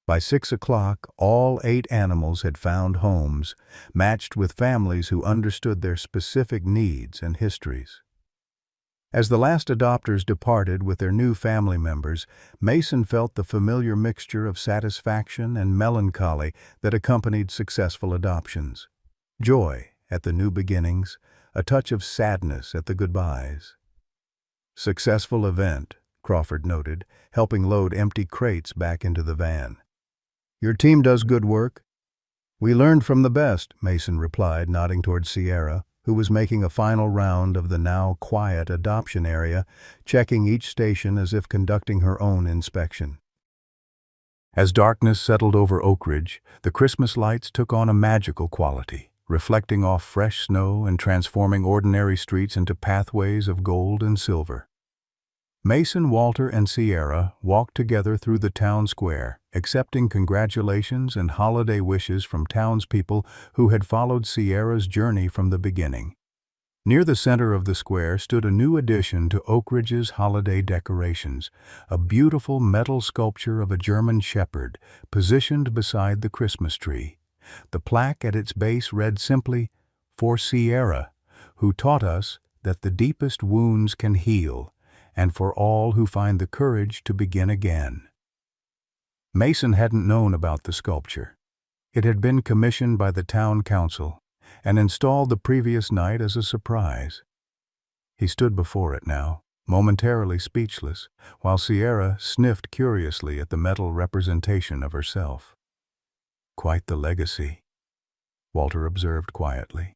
By 6 o'clock, all 8 animals had found homes, matched with families who understood their specific needs and histories. As the last adopters departed with their new family members, Mason felt the familiar mixture of satisfaction and melancholy that accompanied successful adoptions. Joy at the new beginnings, a touch of sadness at the goodbyes. "Successful event," Crawford noted, helping load empty crates back into the van. "Your team does good work." "We learned from the best," Mason replied, nodding toward Sierra, who was making a final round of the now quiet adoption area, checking each station as if conducting her own inspection. As darkness settled over Oak Ridge, the Christmas lights took on a magical quality, reflecting off fresh snow and transforming ordinary streets into pathways of gold and silver. Mason, Walter, and Sierra walked together through the town square, accepting congratulations and holiday wishes from townspeople who had followed Sierra's journey from the beginning. Near the center of the square stood a new addition to Oak Ridge's holiday decorations, a beautiful metal sculpture of a German shepherd positioned beside the Christmas tree. The plaque at its base read simply, "For Sierra, who taught us that the deepest wounds can heal, and for all who find the courage to begin again." Mason hadn't known about the sculpture. It had been commissioned by the town council and installed the previous night as a surprise. He stood before it now, momentarily speechless, while Sierra sniffed curiously at the metal representation of herself. "Quite the legacy," Walter observed quietly.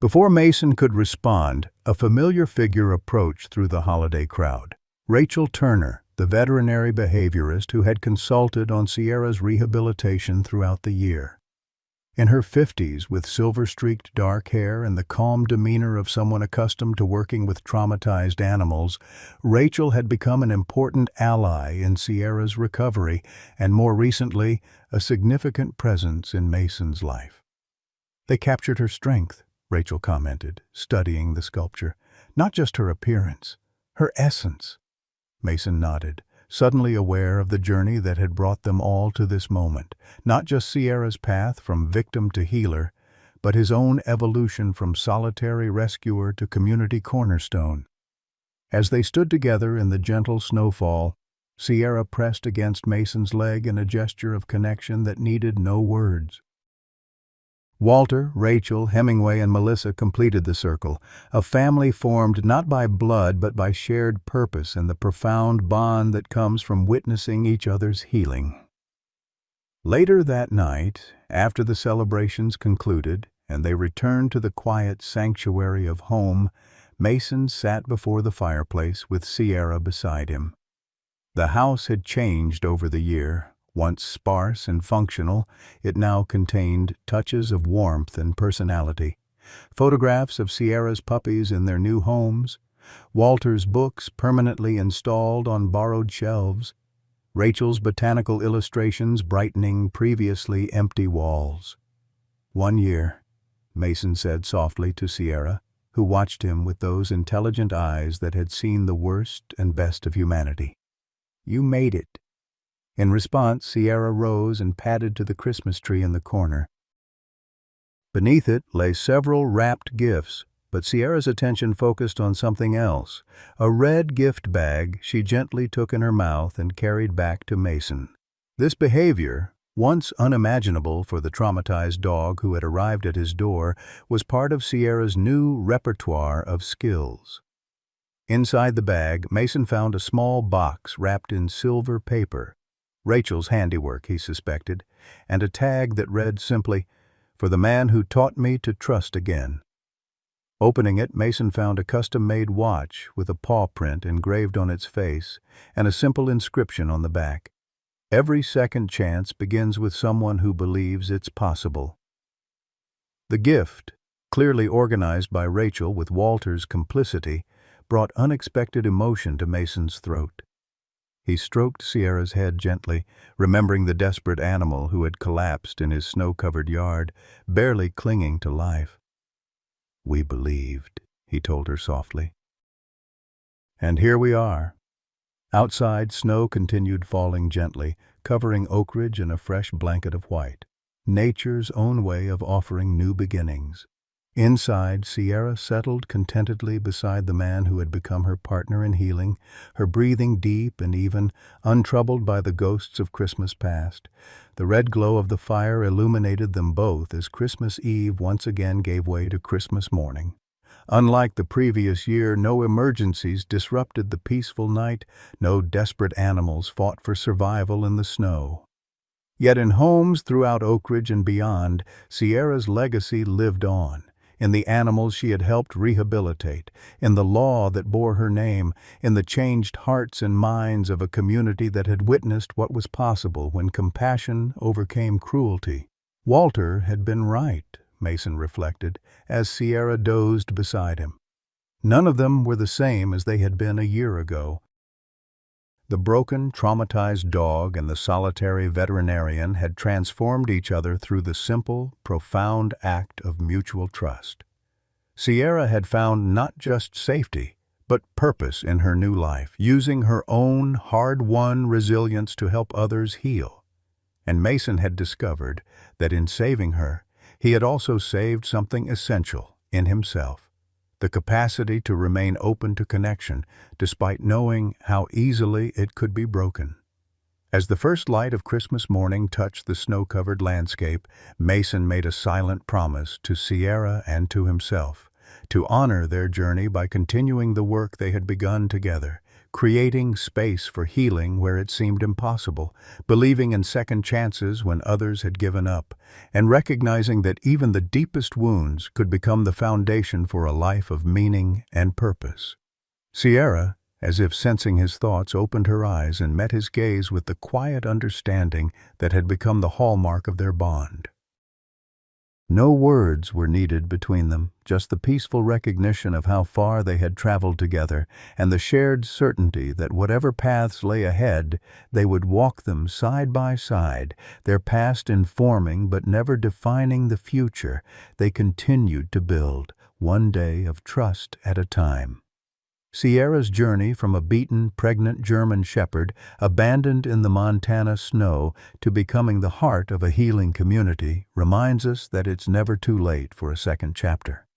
Before Mason could respond, a familiar figure approached through the holiday crowd. Rachel Turner, the veterinary behaviorist who had consulted on Sierra's rehabilitation throughout the year. In her 50s, with silver-streaked dark hair and the calm demeanor of someone accustomed to working with traumatized animals, Rachel had become an important ally in Sierra's recovery and, more recently, a significant presence in Mason's life. "They captured her strength," Rachel commented, studying the sculpture. "Not just her appearance, her essence." Mason nodded, suddenly aware of the journey that had brought them all to this moment. Not just Sierra's path from victim to healer, but his own evolution from solitary rescuer to community cornerstone. As they stood together in the gentle snowfall, Sierra pressed against Mason's leg in a gesture of connection that needed no words. Walter, Rachel, Hemingway, and Melissa completed the circle, a family formed not by blood but by shared purpose and the profound bond that comes from witnessing each other's healing. Later that night, after the celebrations concluded and they returned to the quiet sanctuary of home, Mason sat before the fireplace with Sierra beside him. The house had changed over the year. Once sparse and functional, it now contained touches of warmth and personality. Photographs of Sierra's puppies in their new homes, Walter's books permanently installed on borrowed shelves, Rachel's botanical illustrations brightening previously empty walls. 1 year, Mason said softly to Sierra, who watched him with those intelligent eyes that had seen the worst and best of humanity. "You made it." In response, Sierra rose and padded to the Christmas tree in the corner. Beneath it lay several wrapped gifts, but Sierra's attention focused on something else, a red gift bag she gently took in her mouth and carried back to Mason. This behavior, once unimaginable for the traumatized dog who had arrived at his door, was part of Sierra's new repertoire of skills. Inside the bag, Mason found a small box wrapped in silver paper, Rachel's handiwork, he suspected, and a tag that read simply, "For the man who taught me to trust again." Opening it, Mason found a custom-made watch with a paw print engraved on its face and a simple inscription on the back. "Every second chance begins with someone who believes it's possible." The gift, clearly organized by Rachel with Walter's complicity, brought unexpected emotion to Mason's throat. He stroked Sierra's head gently, remembering the desperate animal who had collapsed in his snow-covered yard, barely clinging to life. "We believed," he told her softly. And here we are. Outside, snow continued falling gently, covering Oak Ridge in a fresh blanket of white. Nature's own way of offering new beginnings. Inside, Sierra settled contentedly beside the man who had become her partner in healing, her breathing deep and even, untroubled by the ghosts of Christmas past. The red glow of the fire illuminated them both as Christmas Eve once again gave way to Christmas morning. Unlike the previous year, no emergencies disrupted the peaceful night, no desperate animals fought for survival in the snow. Yet in homes throughout Oak Ridge and beyond, Sierra's legacy lived on. In the animals she had helped rehabilitate, in the law that bore her name, in the changed hearts and minds of a community that had witnessed what was possible when compassion overcame cruelty. Walter had been right, Mason reflected, as Sierra dozed beside him. None of them were the same as they had been a year ago. The broken, traumatized dog and the solitary veterinarian had transformed each other through the simple, profound act of mutual trust. Sierra had found not just safety, but purpose in her new life, using her own hard-won resilience to help others heal. And Mason had discovered that in saving her, he had also saved something essential in himself. The capacity to remain open to connection, despite knowing how easily it could be broken. As the first light of Christmas morning touched the snow-covered landscape, Mason made a silent promise to Sierra and to himself, to honor their journey by continuing the work they had begun together, creating space for healing where it seemed impossible, believing in second chances when others had given up, and recognizing that even the deepest wounds could become the foundation for a life of meaning and purpose. Sierra, as if sensing his thoughts, opened her eyes and met his gaze with the quiet understanding that had become the hallmark of their bond. No words were needed between them, just the peaceful recognition of how far they had traveled together, and the shared certainty that whatever paths lay ahead, they would walk them side by side, their past informing but never defining the future they continued to build, one day of trust at a time. Sierra's journey from a beaten, pregnant German shepherd abandoned in the Montana snow to becoming the heart of a healing community reminds us that it's never too late for a second chapter.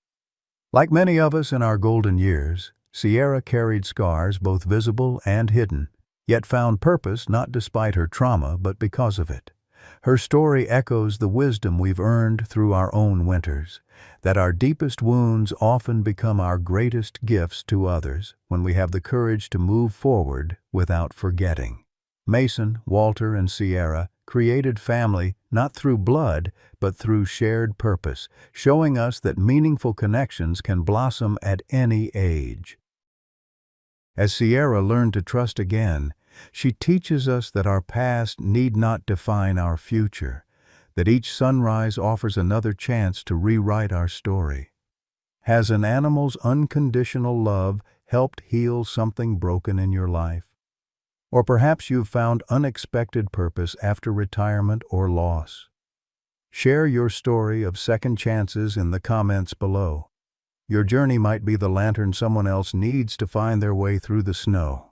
Like many of us in our golden years, Sierra carried scars both visible and hidden, yet found purpose not despite her trauma but because of it. Her story echoes the wisdom we've earned through our own winters, that our deepest wounds often become our greatest gifts to others when we have the courage to move forward without forgetting. Mason, Walter, and Sierra created family not through blood but through shared purpose, showing us that meaningful connections can blossom at any age. As Sierra learned to trust again, she teaches us that our past need not define our future, that each sunrise offers another chance to rewrite our story. Has an animal's unconditional love helped heal something broken in your life? Or perhaps you've found unexpected purpose after retirement or loss. Share your story of second chances in the comments below. Your journey might be the lantern someone else needs to find their way through the snow.